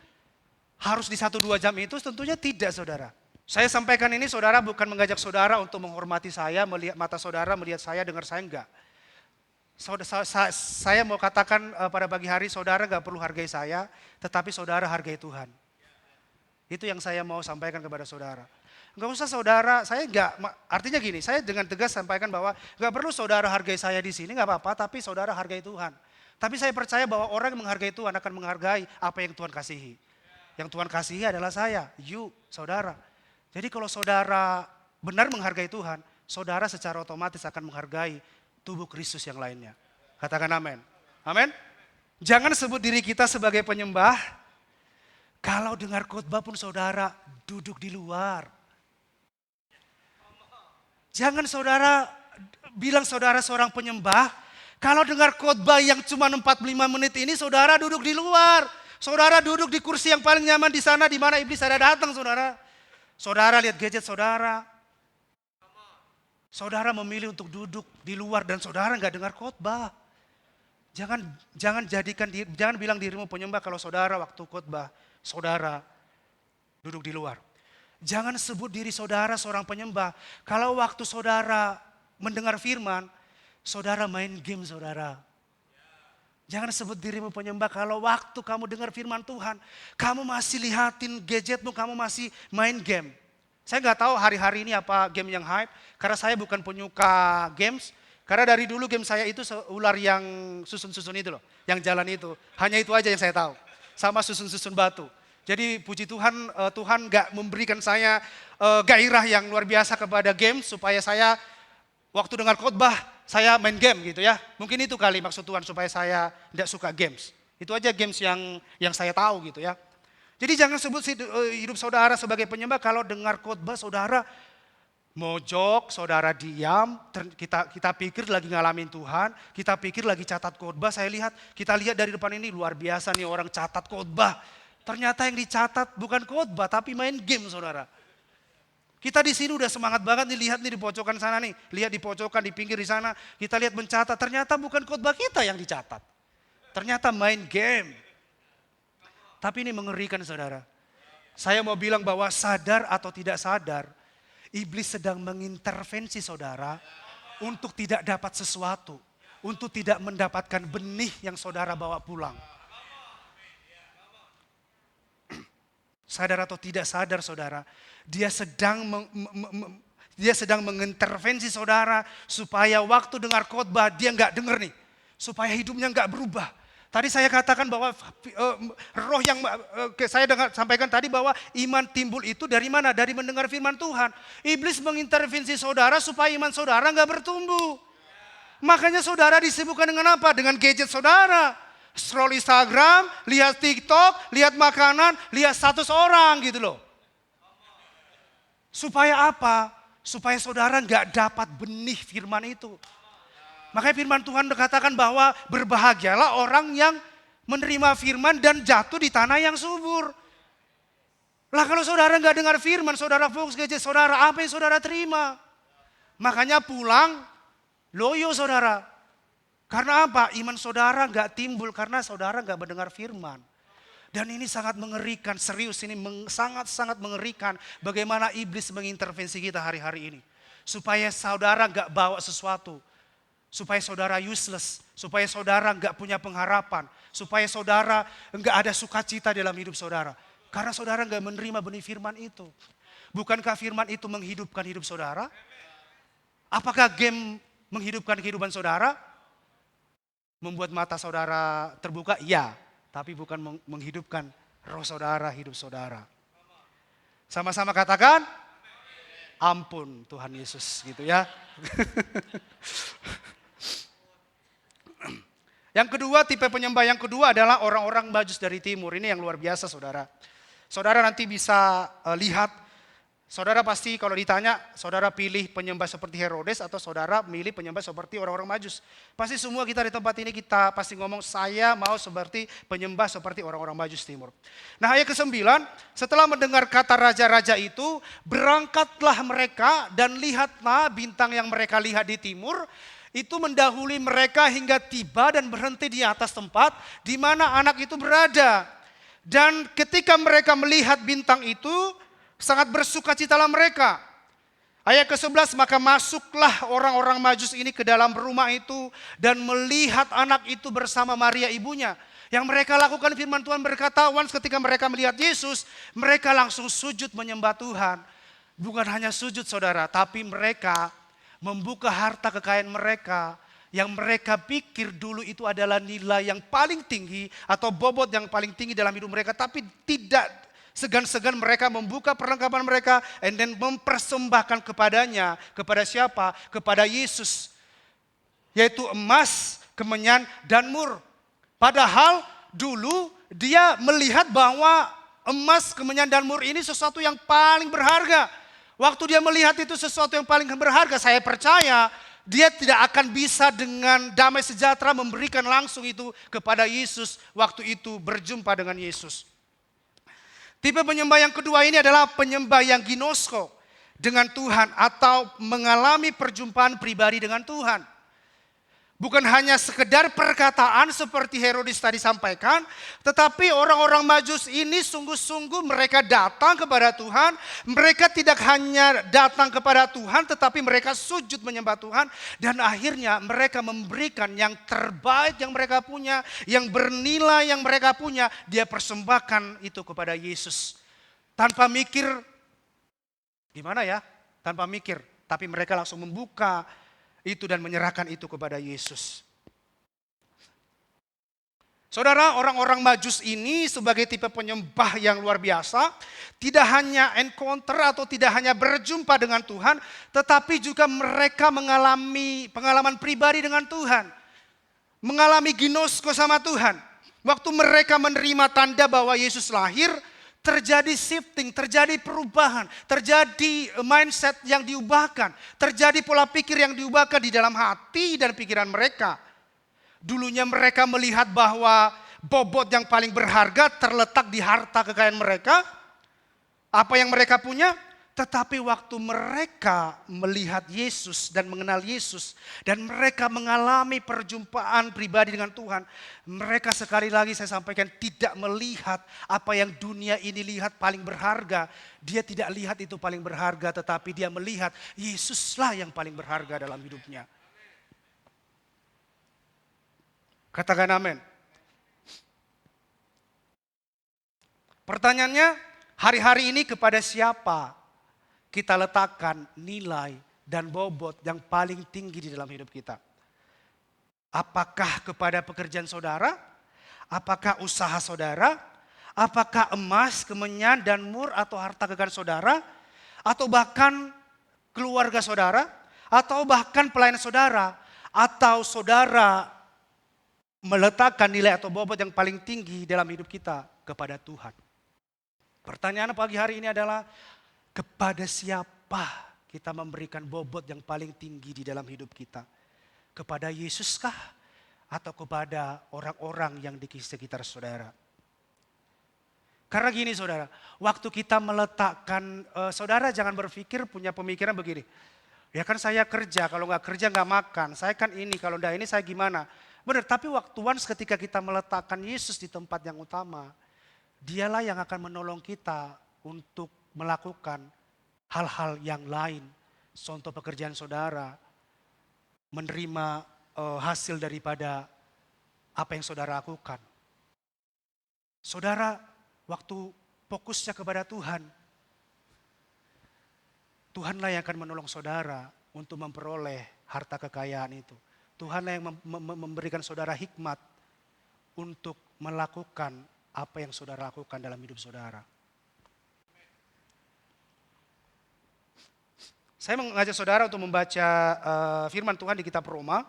Harus di 1-2 jam itu? Tentunya tidak saudara. Saya sampaikan ini saudara bukan mengajak saudara untuk menghormati saya, melihat mata saudara, melihat saya, dengar saya, enggak. Saya mau katakan pada pagi hari saudara enggak perlu hargai saya, tetapi saudara hargai Tuhan. Itu yang saya mau sampaikan kepada saudara. Enggak usah saudara, saya enggak, artinya gini, saya dengan tegas sampaikan bahwa enggak perlu saudara hargai saya di sini, enggak apa-apa, tapi saudara hargai Tuhan. Tapi saya percaya bahwa orang yang menghargai Tuhan akan menghargai apa yang Tuhan kasihi. Yang Tuhan kasihi adalah saya, you, saudara. Jadi kalau saudara benar menghargai Tuhan, saudara secara otomatis akan menghargai tubuh Kristus yang lainnya. Katakan amin. Amin. Jangan sebut diri kita sebagai penyembah. Kalau dengar khotbah pun saudara duduk di luar. Jangan saudara bilang saudara seorang penyembah, kalau dengar khotbah yang cuma 45 menit ini, saudara duduk di luar. Saudara duduk di kursi yang paling nyaman di sana, di mana iblis ada datang, saudara. Saudara lihat gadget saudara. Saudara memilih untuk duduk di luar dan saudara nggak dengar khotbah. Jangan bilang dirimu penyembah kalau saudara waktu khotbah, saudara duduk di luar. Jangan sebut diri saudara seorang penyembah kalau waktu saudara mendengar firman, saudara main game saudara. Jangan sebut dirimu penyembah kalau waktu kamu dengar firman Tuhan, kamu masih lihatin gadgetmu, kamu masih main game. Saya nggak tahu hari-hari ini apa game yang hype, karena saya bukan penyuka games. Karena dari dulu game saya itu ular yang susun-susun itu loh, yang jalan itu. Hanya itu aja yang saya tahu, sama susun-susun batu. Jadi puji Tuhan, Tuhan nggak memberikan saya gairah yang luar biasa kepada game supaya saya waktu dengar khotbah, saya main game gitu ya. Mungkin itu kali maksud Tuhan supaya saya tidak suka games. Itu aja games yang saya tahu gitu ya. Jadi jangan sebut hidup saudara sebagai penyembah kalau dengar khotbah saudara mojok, saudara diam, kita pikir lagi ngalamin Tuhan, kita pikir lagi catat khotbah. Kita lihat dari depan ini luar biasa nih orang catat khotbah. Ternyata yang dicatat bukan khotbah tapi main game saudara. Kita di sini udah semangat banget nih, lihat nih di pojokan sana nih, lihat di pojokan, di pinggir di sana, kita lihat mencatat, ternyata bukan khotbah kita yang dicatat. Ternyata main game. Tapi ini mengerikan saudara. Saya mau bilang bahwa sadar atau tidak sadar, iblis sedang mengintervensi saudara untuk tidak dapat sesuatu, untuk tidak mendapatkan benih yang saudara bawa pulang. Sadar atau tidak sadar saudara, dia sedang mengintervensi saudara supaya waktu dengar khotbah dia nggak dengar nih, supaya hidupnya nggak berubah. Tadi saya katakan bahwa roh yang saya sampaikan tadi bahwa iman timbul itu dari mana? Dari mendengar firman Tuhan. Iblis mengintervensi saudara supaya iman saudara nggak bertumbuh. Makanya saudara disibukkan dengan apa? Dengan gadget saudara. Scroll Instagram, lihat TikTok, lihat makanan, lihat status orang gitu loh. Supaya apa? Supaya saudara nggak dapat benih firman itu. Makanya firman Tuhan dikatakan bahwa berbahagialah orang yang menerima firman dan jatuh di tanah yang subur. Lah kalau saudara nggak dengar firman, saudara fokus gadget saudara, apa yang saudara terima? Makanya pulang, loyo saudara. Karena apa? Iman saudara nggak timbul karena saudara nggak mendengar firman. Dan ini sangat mengerikan, serius ini sangat-sangat mengerikan bagaimana iblis mengintervensi kita hari-hari ini. Supaya saudara nggak bawa sesuatu. Supaya saudara useless, supaya saudara nggak punya pengharapan. Supaya saudara nggak ada sukacita dalam hidup saudara. Karena saudara nggak menerima benih firman itu. Bukankah firman itu menghidupkan hidup saudara? Apakah game menghidupkan kehidupan saudara? Membuat mata saudara terbuka? Iya, tapi bukan menghidupkan roh saudara, hidup saudara. Sama-sama katakan, ampun Tuhan Yesus gitu ya. Yang kedua, tipe penyembah yang kedua adalah orang-orang Majus dari timur. Ini yang luar biasa saudara. Saudara nanti bisa lihat. Saudara pasti kalau ditanya, saudara pilih penyembah seperti Herodes atau saudara milih penyembah seperti orang-orang Majus. Pasti semua kita di tempat ini kita pasti ngomong, saya mau seperti penyembah seperti orang-orang Majus timur. Nah ayat ke-9, setelah mendengar kata raja-raja itu, berangkatlah mereka dan lihatlah bintang yang mereka lihat di timur, itu mendahului mereka hingga tiba dan berhenti di atas tempat di mana anak itu berada. Dan ketika mereka melihat bintang itu, sangat bersukacitalah mereka. Ayat ke-11, maka masuklah orang-orang Majus ini ke dalam rumah itu dan melihat anak itu bersama Maria ibunya. Yang mereka lakukan firman Tuhan berkata, once ketika mereka melihat Yesus, mereka langsung sujud menyembah Tuhan. Bukan hanya sujud saudara, tapi mereka membuka harta kekayaan mereka yang mereka pikir dulu itu adalah nilai yang paling tinggi atau bobot yang paling tinggi dalam hidup mereka, tapi tidak segan-segan mereka membuka perlengkapan mereka and then mempersembahkan kepadanya. Kepada siapa? Kepada Yesus. Yaitu emas, kemenyan, dan mur. Padahal dulu dia melihat bahwa emas, kemenyan, dan mur ini sesuatu yang paling berharga. Waktu dia melihat itu sesuatu yang paling berharga, saya percaya dia tidak akan bisa dengan damai sejahtera memberikan langsung itu kepada Yesus waktu itu berjumpa dengan Yesus. Tipe penyembah yang kedua ini adalah penyembah yang ginosko dengan Tuhan atau mengalami perjumpaan pribadi dengan Tuhan. Bukan hanya sekedar perkataan seperti Herodes tadi sampaikan, tetapi orang-orang Majus ini sungguh-sungguh mereka datang kepada Tuhan. Mereka tidak hanya datang kepada Tuhan, tetapi mereka sujud menyembah Tuhan. Dan akhirnya mereka memberikan yang terbaik yang mereka punya, yang bernilai yang mereka punya. Dia persembahkan itu kepada Yesus. Tanpa mikir, gimana ya? Tanpa mikir, tapi mereka langsung membuka itu dan menyerahkan itu kepada Yesus. Saudara, orang-orang Majus ini sebagai tipe penyembah yang luar biasa, tidak hanya encounter atau tidak hanya berjumpa dengan Tuhan, tetapi juga mereka mengalami pengalaman pribadi dengan Tuhan. Mengalami ginosko sama Tuhan. Waktu mereka menerima tanda bahwa Yesus lahir, terjadi shifting, terjadi perubahan, terjadi mindset yang diubahkan, terjadi pola pikir yang diubahkan di dalam hati dan pikiran mereka. Dulunya mereka melihat bahwa bobot yang paling berharga terletak di harta kekayaan mereka, apa yang mereka punya. Tetapi waktu mereka melihat Yesus dan mengenal Yesus dan mereka mengalami perjumpaan pribadi dengan Tuhan, mereka sekali lagi saya sampaikan tidak melihat apa yang dunia ini lihat paling berharga. Dia tidak lihat itu paling berharga, tetapi dia melihat Yesuslah yang paling berharga dalam hidupnya. Katakan amin. Pertanyaannya, hari-hari ini kepada siapa kita letakkan nilai dan bobot yang paling tinggi di dalam hidup kita? Apakah kepada pekerjaan saudara? Apakah usaha saudara? Apakah emas, kemenyan, dan mur atau harta kekayaan saudara? Atau bahkan keluarga saudara? Atau bahkan pelayan saudara? Atau saudara meletakkan nilai atau bobot yang paling tinggi dalam hidup kita kepada Tuhan? Pertanyaan pagi hari ini adalah, kepada siapa kita memberikan bobot yang paling tinggi di dalam hidup kita? Kepada Yesuskah? Atau kepada orang-orang yang di sekitar saudara? Karena gini saudara, waktu kita meletakkan, saudara jangan berpikir punya pemikiran begini. Ya kan saya kerja, kalau nggak kerja nggak makan. Saya kan ini, kalau enggak ini saya gimana? Benar, tapi waktu once ketika kita meletakkan Yesus di tempat yang utama, dialah yang akan menolong kita untuk melakukan hal-hal yang lain. Contoh pekerjaan saudara, menerima hasil daripada apa yang saudara lakukan. Saudara, waktu fokusnya kepada Tuhan, Tuhanlah yang akan menolong saudara untuk memperoleh harta kekayaan itu. Tuhanlah yang memberikan saudara hikmat untuk melakukan apa yang saudara lakukan dalam hidup saudara. Saya mengajak saudara untuk membaca firman Tuhan di kitab Roma.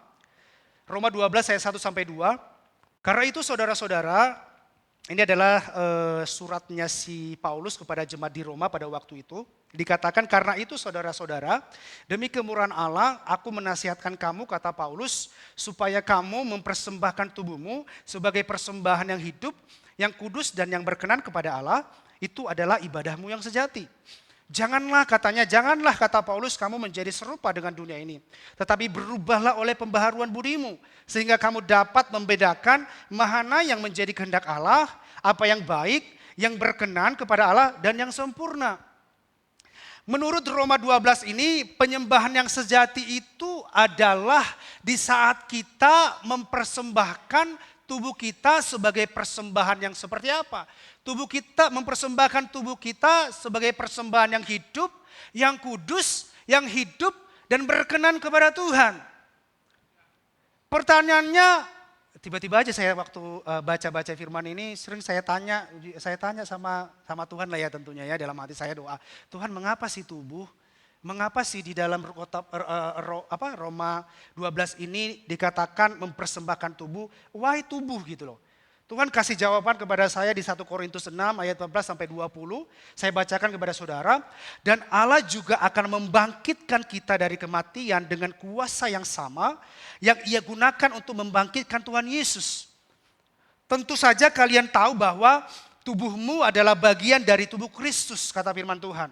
Roma 12 ayat 1 sampai 2. Karena itu saudara-saudara, ini adalah suratnya si Paulus kepada jemaat di Roma pada waktu itu. Dikatakan, karena itu saudara-saudara, demi kemurahan Allah aku menasihatkan kamu, kata Paulus, supaya kamu mempersembahkan tubuhmu sebagai persembahan yang hidup, yang kudus dan yang berkenan kepada Allah. Itu adalah ibadahmu yang sejati. Janganlah kata Paulus, kamu menjadi serupa dengan dunia ini. Tetapi berubahlah oleh pembaharuan budimu. Sehingga kamu dapat membedakan mana yang menjadi kehendak Allah, apa yang baik, yang berkenan kepada Allah, dan yang sempurna. Menurut Roma 12 ini, penyembahan yang sejati itu adalah di saat kita mempersembahkan tubuh kita sebagai persembahan yang seperti apa? Mempersembahkan tubuh kita sebagai persembahan yang hidup, yang kudus, yang hidup dan berkenan kepada Tuhan. Pertanyaannya, tiba-tiba aja saya waktu baca-baca firman ini sering saya tanya sama Tuhan lah ya tentunya ya, dalam hati saya doa. Tuhan, mengapa sih tubuh? Mengapa sih di dalam Roma 12 ini dikatakan mempersembahkan tubuh? Why tubuh gitu loh. Tuhan kasih jawaban kepada saya di 1 Korintus 6 ayat 14 sampai 20. Saya bacakan kepada saudara. Dan Allah juga akan membangkitkan kita dari kematian dengan kuasa yang sama yang ia gunakan untuk membangkitkan Tuhan Yesus. Tentu saja kalian tahu bahwa tubuhmu adalah bagian dari tubuh Kristus, kata firman Tuhan.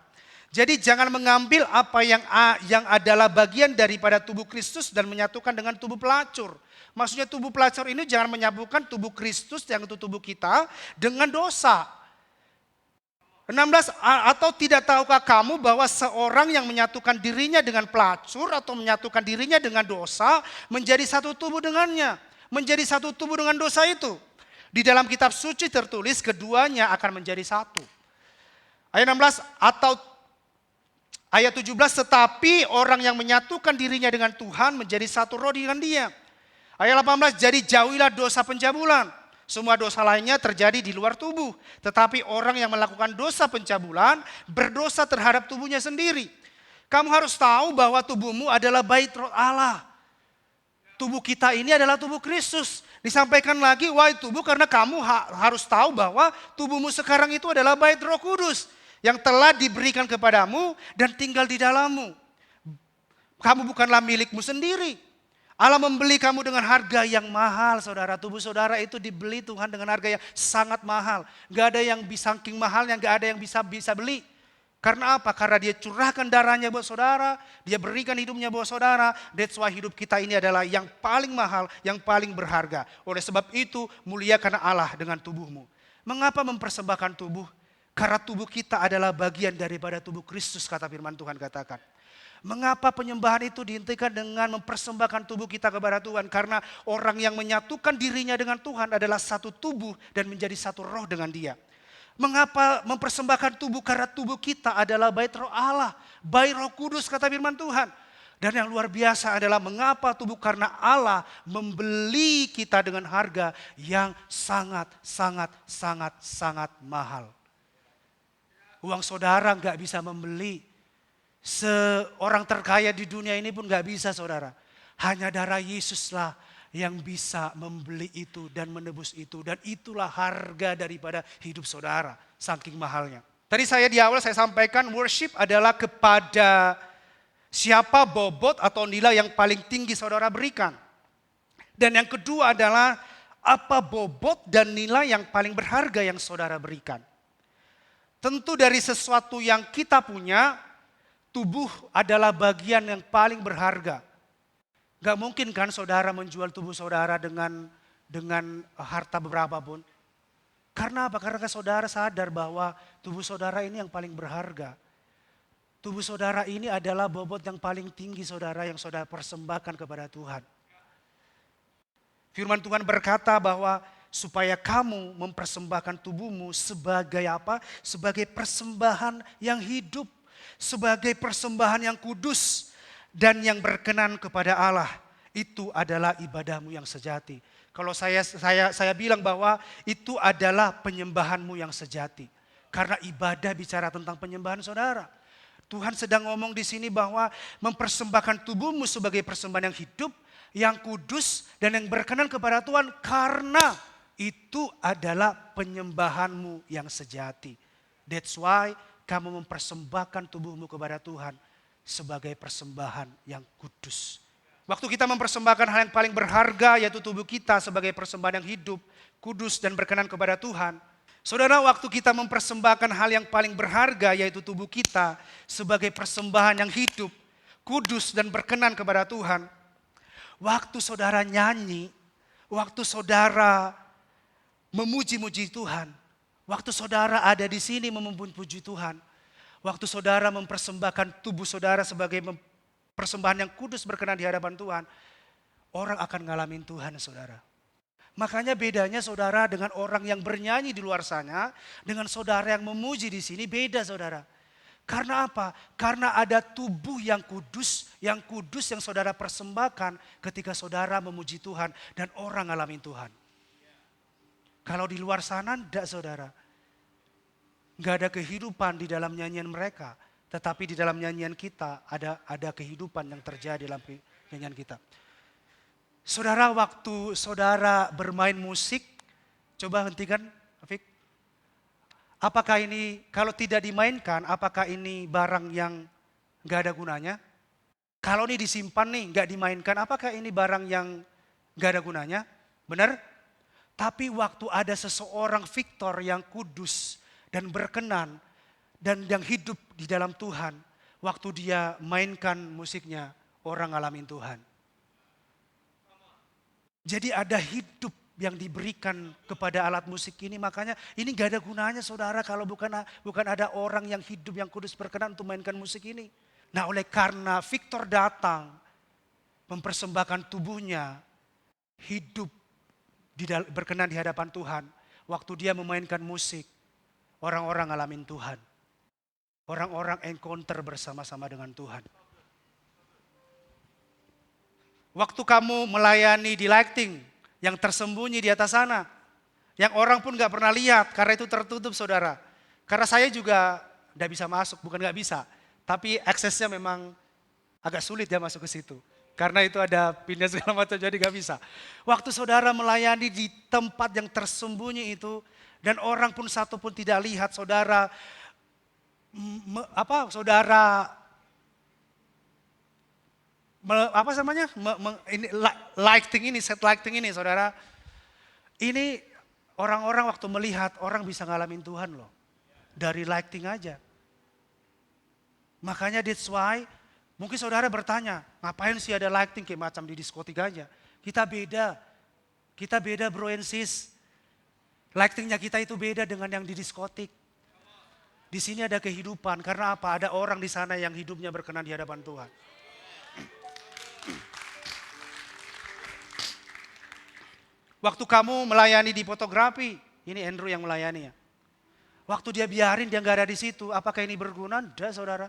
Jadi jangan mengambil apa yang adalah bagian daripada tubuh Kristus dan menyatukan dengan tubuh pelacur. Maksudnya tubuh pelacur ini jangan menyambungkan tubuh Kristus yang itu tubuh kita dengan dosa. 16, atau tidak tahukah kamu bahwa seorang yang menyatukan dirinya dengan pelacur atau menyatukan dirinya dengan dosa menjadi satu tubuh dengannya. Menjadi satu tubuh dengan dosa itu. Di dalam kitab suci tertulis keduanya akan menjadi satu. Ayat 16 atau ayat 17, tetapi orang yang menyatukan dirinya dengan Tuhan menjadi satu roh dengan dia. Ayat 18, jadi jauhilah dosa pencabulan. Semua dosa lainnya terjadi di luar tubuh. Tetapi orang yang melakukan dosa pencabulan berdosa terhadap tubuhnya sendiri. Kamu harus tahu bahwa tubuhmu adalah bait roh Allah. Tubuh kita ini adalah tubuh Kristus. Disampaikan lagi, wahai tubuh, karena kamu harus tahu bahwa tubuhmu sekarang itu adalah bait Roh Kudus yang telah diberikan kepadamu dan tinggal di dalammu. Kamu bukanlah milikmu sendiri. Allah membeli kamu dengan harga yang mahal, saudara. Tubuh saudara itu dibeli Tuhan dengan harga yang sangat mahal. Gak ada yang bisa saking mahalnya, gak ada yang bisa beli. Karena apa? Karena dia curahkan darahnya buat saudara, dia berikan hidupnya buat saudara. That's why hidup kita ini adalah yang paling mahal, yang paling berharga. Oleh sebab itu, muliakan Allah dengan tubuhmu. Mengapa mempersembahkan tubuh? Karena tubuh kita adalah bagian daripada tubuh Kristus, kata firman Tuhan katakan. Mengapa penyembahan itu dihentikan dengan mempersembahkan tubuh kita kepada Tuhan? Karena orang yang menyatukan dirinya dengan Tuhan adalah satu tubuh dan menjadi satu roh dengan dia. Mengapa mempersembahkan tubuh? Karena tubuh kita adalah bait roh Allah, bait Roh Kudus, kata firman Tuhan. Dan yang luar biasa adalah mengapa tubuh? Karena Allah membeli kita dengan harga yang sangat mahal. Uang saudara gak bisa membeli. Seorang terkaya di dunia ini pun gak bisa, saudara. Hanya darah Yesuslah yang bisa membeli itu dan menebus itu. Dan itulah harga daripada hidup saudara, saking mahalnya. Tadi di awal saya sampaikan worship adalah kepada siapa bobot atau nilai yang paling tinggi saudara berikan. Dan yang kedua adalah apa bobot dan nilai yang paling berharga yang saudara berikan. Tentu dari sesuatu yang kita punya, tubuh adalah bagian yang paling berharga. Gak mungkin kan saudara menjual tubuh saudara dengan harta berapapun. Karena apa? Karena saudara sadar bahwa tubuh saudara ini yang paling berharga. Tubuh saudara ini adalah bobot yang paling tinggi saudara yang saudara persembahkan kepada Tuhan. Firman Tuhan berkata bahwa supaya kamu mempersembahkan tubuhmu sebagai apa? Sebagai persembahan yang hidup. Sebagai persembahan yang kudus dan yang berkenan kepada Allah. Itu adalah ibadahmu yang sejati. Kalau saya bilang bahwa itu adalah penyembahanmu yang sejati. Karena ibadah bicara tentang penyembahan saudara. Tuhan sedang ngomong di sini bahwa mempersembahkan tubuhmu sebagai persembahan yang hidup, yang kudus dan yang berkenan kepada Tuhan. Karena itu adalah penyembahanmu yang sejati. That's why kamu mempersembahkan tubuhmu kepada Tuhan sebagai persembahan yang kudus. Waktu kita mempersembahkan hal yang paling berharga yaitu tubuh kita sebagai persembahan yang hidup, kudus dan berkenan kepada Tuhan. Saudara, waktu kita mempersembahkan hal yang paling berharga yaitu tubuh kita sebagai persembahan yang hidup, kudus dan berkenan kepada Tuhan. Waktu saudara nyanyi, waktu saudara memuji-muji Tuhan. Waktu saudara ada di sini memuji Tuhan. Waktu saudara mempersembahkan tubuh saudara sebagai persembahan yang kudus berkenan di hadapan Tuhan. Orang akan ngalamin Tuhan, saudara. Makanya bedanya saudara dengan orang yang bernyanyi di luar sana. Dengan saudara yang memuji di sini beda, saudara. Karena apa? Karena ada tubuh yang kudus yang saudara persembahkan ketika saudara memuji Tuhan. Dan orang ngalamin Tuhan. Kalau di luar sana enggak, saudara. Enggak ada kehidupan di dalam nyanyian mereka. Tetapi di dalam nyanyian kita ada kehidupan yang terjadi dalam nyanyian kita. Saudara, waktu saudara bermain musik, Coba hentikan, Afik. Apakah ini, kalau tidak dimainkan, apakah ini barang yang gak ada gunanya? Kalau ini disimpan nih, gak dimainkan, apakah ini barang yang gak ada gunanya? Benar? Tapi waktu ada seseorang Victor yang kudus dan berkenan, dan yang hidup di dalam Tuhan, waktu dia mainkan musiknya, orang ngalamin Tuhan. Jadi ada hidup yang diberikan kepada alat musik ini, makanya ini gak ada gunanya saudara kalau bukan ada orang yang hidup yang kudus berkenan untuk mainkan musik ini. Nah oleh karena Victor datang mempersembahkan tubuhnya, hidup berkenan di hadapan Tuhan. Waktu dia memainkan musik, orang-orang ngalamin Tuhan. Orang-orang encounter bersama-sama dengan Tuhan. Waktu kamu melayani di lighting yang tersembunyi di atas sana, yang orang pun gak pernah lihat karena itu tertutup saudara. Karena saya juga gak bisa masuk, bukan gak bisa, tapi aksesnya memang agak sulit ya masuk ke situ. Karena itu ada pindah segala macam jadi gak bisa. Waktu saudara melayani di tempat yang tersembunyi itu dan orang pun satu pun tidak lihat saudara, set lighting ini saudara. Ini orang-orang waktu melihat orang bisa ngalamin Tuhan loh. Dari lighting aja. Makanya that's why mungkin saudara bertanya, ngapain sih ada lighting kayak macam di diskotik aja. Kita beda bro and sis. Lightingnya kita itu beda dengan yang di diskotik. Di sini ada kehidupan, karena apa? Ada orang di sana yang hidupnya berkenan di hadapan Tuhan. Waktu kamu melayani di fotografi, ini Andrew yang melayani ya. Waktu dia biarin dia gak ada di situ, apakah ini berguna? Tidak saudara.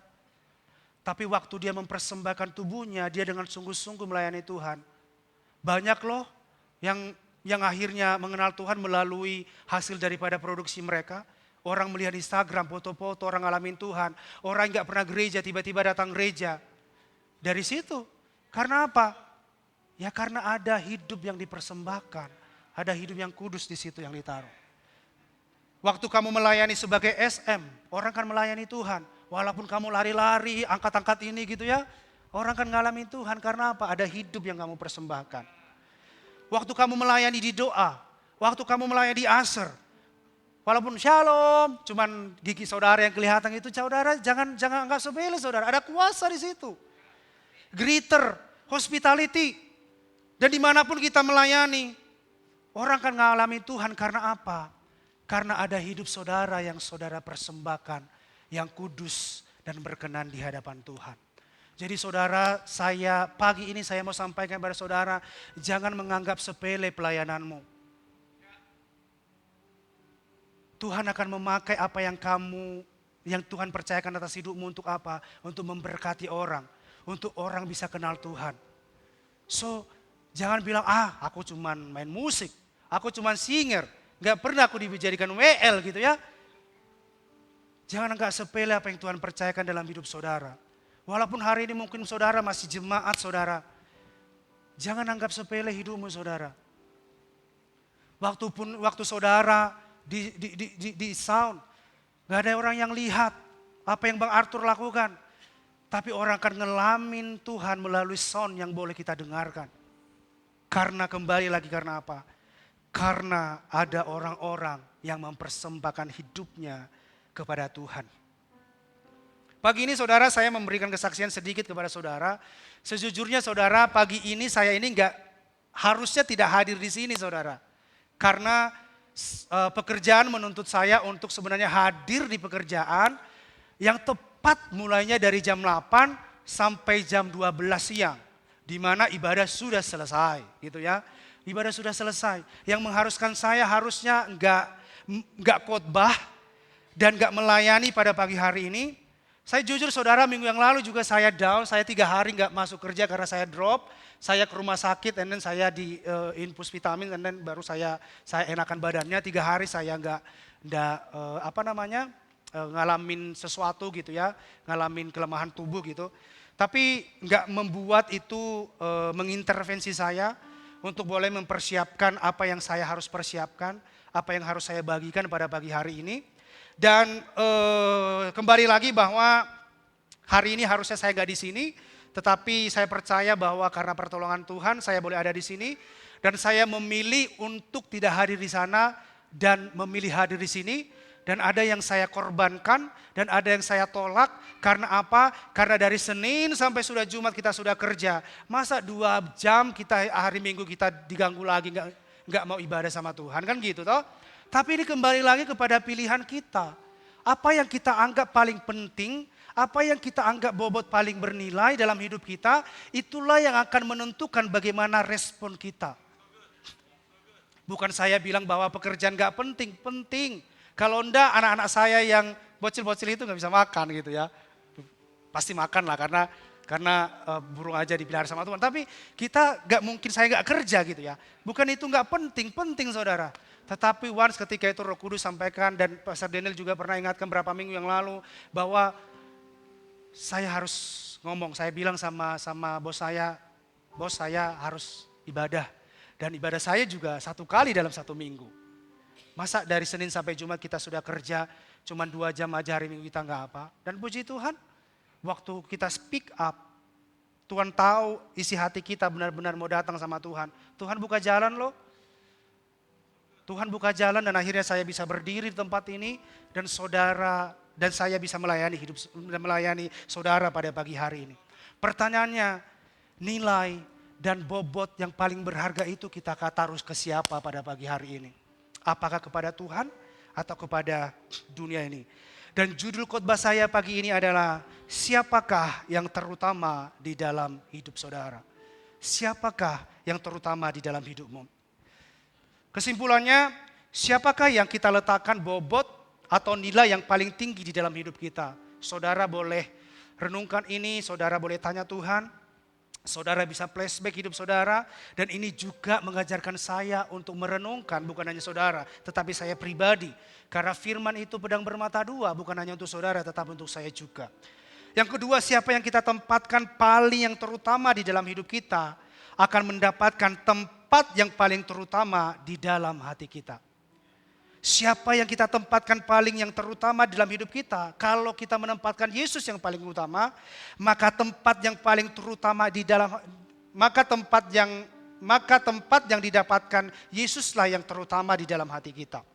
Tapi waktu dia mempersembahkan tubuhnya, dia dengan sungguh-sungguh melayani Tuhan. Banyak loh yang akhirnya mengenal Tuhan melalui hasil daripada produksi mereka. Orang melihat Instagram, foto-foto, orang ngalamin Tuhan. Orang yang gak pernah gereja, tiba-tiba datang gereja. Dari situ. Karena apa? Ya karena ada hidup yang dipersembahkan. Ada hidup yang kudus di situ yang ditaruh. Waktu kamu melayani sebagai SM, orang kan melayani Tuhan. Walaupun kamu lari-lari, angkat-angkat ini gitu ya. Orang kan ngalamin Tuhan karena apa? Ada hidup yang kamu persembahkan. Waktu kamu melayani di doa, waktu kamu melayani di asar. Walaupun shalom, cuman gigi saudara yang kelihatan itu, saudara jangan anggap sepele saudara. Ada kuasa di situ. Greeter, hospitality. Dan dimanapun kita melayani, orang kan mengalami Tuhan karena apa? Karena ada hidup saudara yang saudara persembahkan, yang kudus dan berkenan di hadapan Tuhan. Jadi saudara, pagi ini saya mau sampaikan kepada saudara, jangan menganggap sepele pelayananmu. Tuhan akan memakai apa yang Tuhan percayakan atas hidupmu untuk apa? Untuk memberkati orang. Untuk orang bisa kenal Tuhan. So, jangan bilang, aku cuman main musik. Aku cuman singer. Gak pernah aku dijadikan WL gitu ya. Jangan anggap sepele apa yang Tuhan percayakan dalam hidup saudara. Walaupun hari ini mungkin saudara masih jemaat saudara. Jangan anggap sepele hidupmu saudara. Waktu saudara di sound, gak ada orang yang lihat apa yang Bang Arthur lakukan. Tapi orang akan ngelamin Tuhan melalui sound yang boleh kita dengarkan. Karena kembali lagi karena apa? Karena ada orang-orang yang mempersembahkan hidupnya kepada Tuhan. Pagi ini saudara, saya memberikan kesaksian sedikit kepada saudara. Sejujurnya saudara, pagi ini saya ini harusnya tidak hadir di sini saudara. Karena pekerjaan menuntut saya untuk sebenarnya hadir di pekerjaan yang tepat mulainya dari jam 8 sampai jam 12 siang. Di mana ibadah sudah selesai gitu ya. Ibadah sudah selesai. Yang mengharuskan saya harusnya enggak khotbah dan enggak melayani pada pagi hari ini. Saya jujur saudara, minggu yang lalu juga saya down, saya 3 hari enggak masuk kerja karena saya drop. Saya ke rumah sakit, and then saya di infus vitamin, and then baru saya enakan badannya. 3 hari saya enggak ngalamin sesuatu gitu ya, ngalamin kelemahan tubuh gitu. Tapi enggak membuat itu mengintervensi saya untuk boleh mempersiapkan apa yang saya harus persiapkan. apa yang harus saya bagikan pada pagi hari ini. Dan kembali lagi bahwa hari ini harusnya saya nggak di sini, tetapi saya percaya bahwa karena pertolongan Tuhan saya boleh ada di sini. Dan saya memilih untuk tidak hadir di sana dan memilih hadir di sini. Dan ada yang saya korbankan dan ada yang saya tolak. Karena apa? Karena dari Senin sampai sudah Jumat kita sudah kerja. Masa 2 jam kita hari Minggu kita diganggu lagi nggak mau ibadah sama Tuhan, kan gitu toh? Tapi ini kembali lagi kepada pilihan kita. Apa yang kita anggap paling penting, apa yang kita anggap bobot paling bernilai dalam hidup kita, itulah yang akan menentukan bagaimana respon kita. Bukan saya bilang bahwa pekerjaan gak penting, penting. Kalau enggak anak-anak saya yang bocil-bocil itu gak bisa makan gitu ya. Pasti makan lah karena burung aja dipelihara sama Tuhan. Tapi kita gak mungkin saya gak kerja gitu ya. Bukan itu gak penting, penting saudara. Tetapi once ketika itu Roh Kudus sampaikan dan Pastor Daniel juga pernah ingatkan beberapa minggu yang lalu bahwa saya harus ngomong, saya bilang sama bos saya harus ibadah. Dan ibadah saya juga 1 kali dalam 1 minggu. Masa dari Senin sampai Jumat kita sudah kerja, cuma 2 jam aja hari Minggu kita nggak apa. Dan puji Tuhan, waktu kita speak up, Tuhan tahu isi hati kita benar-benar mau datang sama Tuhan. Tuhan buka jalan loh. Tuhan buka jalan dan akhirnya saya bisa berdiri di tempat ini dan saya bisa melayani saudara pada pagi hari ini. Pertanyaannya, nilai dan bobot yang paling berharga itu kita taruh ke siapa pada pagi hari ini? Apakah kepada Tuhan atau kepada dunia ini? Dan judul khotbah saya pagi ini adalah siapakah yang terutama di dalam hidup saudara? Siapakah yang terutama di dalam hidupmu? Kesimpulannya, siapakah yang kita letakkan bobot atau nilai yang paling tinggi di dalam hidup kita? Saudara boleh renungkan ini, saudara boleh tanya Tuhan. Saudara bisa flashback hidup saudara. Dan ini juga mengajarkan saya untuk merenungkan bukan hanya saudara, tetapi saya pribadi. Karena firman itu pedang bermata 2, bukan hanya untuk saudara tetapi untuk saya juga. Yang kedua, siapa yang kita tempatkan paling yang terutama di dalam hidup kita akan mendapatkan tempat yang paling terutama di dalam hati kita. Siapa yang kita tempatkan paling yang terutama dalam hidup kita? Kalau kita menempatkan Yesus yang paling utama, maka tempat yang paling terutama di dalam maka tempat yang didapatkan Yesuslah yang terutama di dalam hati kita.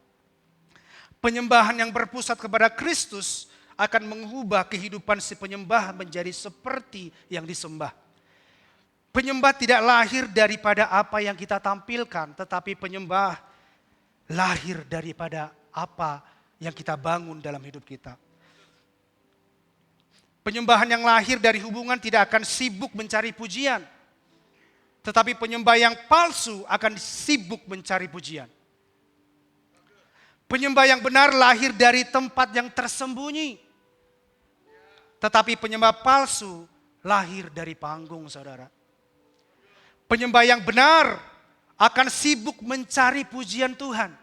Penyembahan yang berpusat kepada Kristus akan mengubah kehidupan si penyembah menjadi seperti yang disembah. Penyembah tidak lahir daripada apa yang kita tampilkan, tetapi penyembah lahir daripada apa yang kita bangun dalam hidup kita. Penyembahan yang lahir dari hubungan tidak akan sibuk mencari pujian. Tetapi penyembah yang palsu akan sibuk mencari pujian. Penyembah yang benar lahir dari tempat yang tersembunyi. Tetapi penyembah palsu lahir dari panggung, saudara. Penyembah yang benar akan sibuk mencari pujian Tuhan.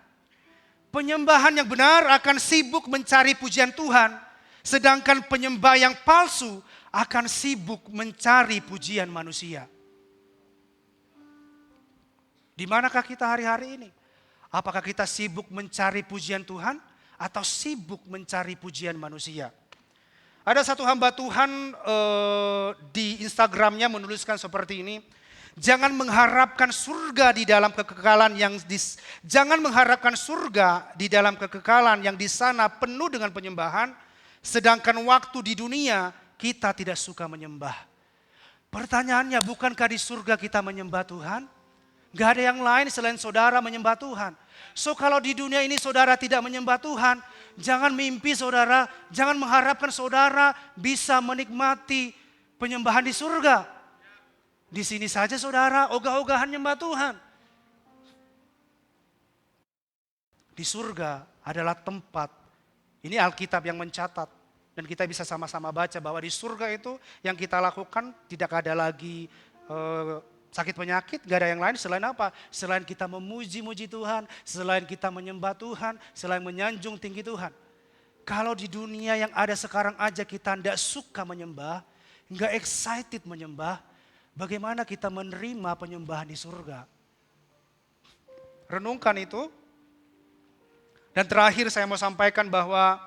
Penyembahan yang benar akan sibuk mencari pujian Tuhan. Sedangkan penyembah yang palsu akan sibuk mencari pujian manusia. Di manakah kita hari-hari ini? Apakah kita sibuk mencari pujian Tuhan atau sibuk mencari pujian manusia? Ada satu hamba Tuhan di Instagramnya menuliskan seperti ini. Jangan mengharapkan surga di dalam kekekalan yang di sana penuh dengan penyembahan, sedangkan waktu di dunia kita tidak suka menyembah. Pertanyaannya, bukankah di surga kita menyembah Tuhan? Gak ada yang lain selain saudara menyembah Tuhan. So kalau di dunia ini saudara tidak menyembah Tuhan, jangan mimpi saudara, jangan mengharapkan saudara bisa menikmati penyembahan di surga. Di sini saja saudara ogah-ogahan nyembah Tuhan. Di surga adalah tempat, ini Alkitab yang mencatat. Dan kita bisa sama-sama baca bahwa di surga itu yang kita lakukan tidak ada lagi sakit penyakit, gak ada yang lain selain apa? Selain kita memuji-muji Tuhan, selain kita menyembah Tuhan, selain menyanjung tinggi Tuhan. Kalau di dunia yang ada sekarang aja kita tidak suka menyembah, gak excited menyembah, bagaimana kita menerima penyembahan di surga? Renungkan itu. Dan terakhir saya mau sampaikan bahwa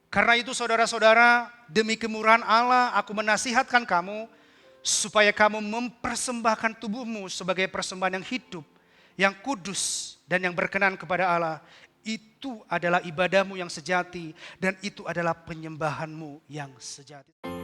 karena itu saudara-saudara, demi kemurahan Allah aku menasihatkan kamu supaya kamu mempersembahkan tubuhmu sebagai persembahan yang hidup, yang kudus dan yang berkenan kepada Allah. Itu adalah ibadahmu yang sejati dan itu adalah penyembahanmu yang sejati.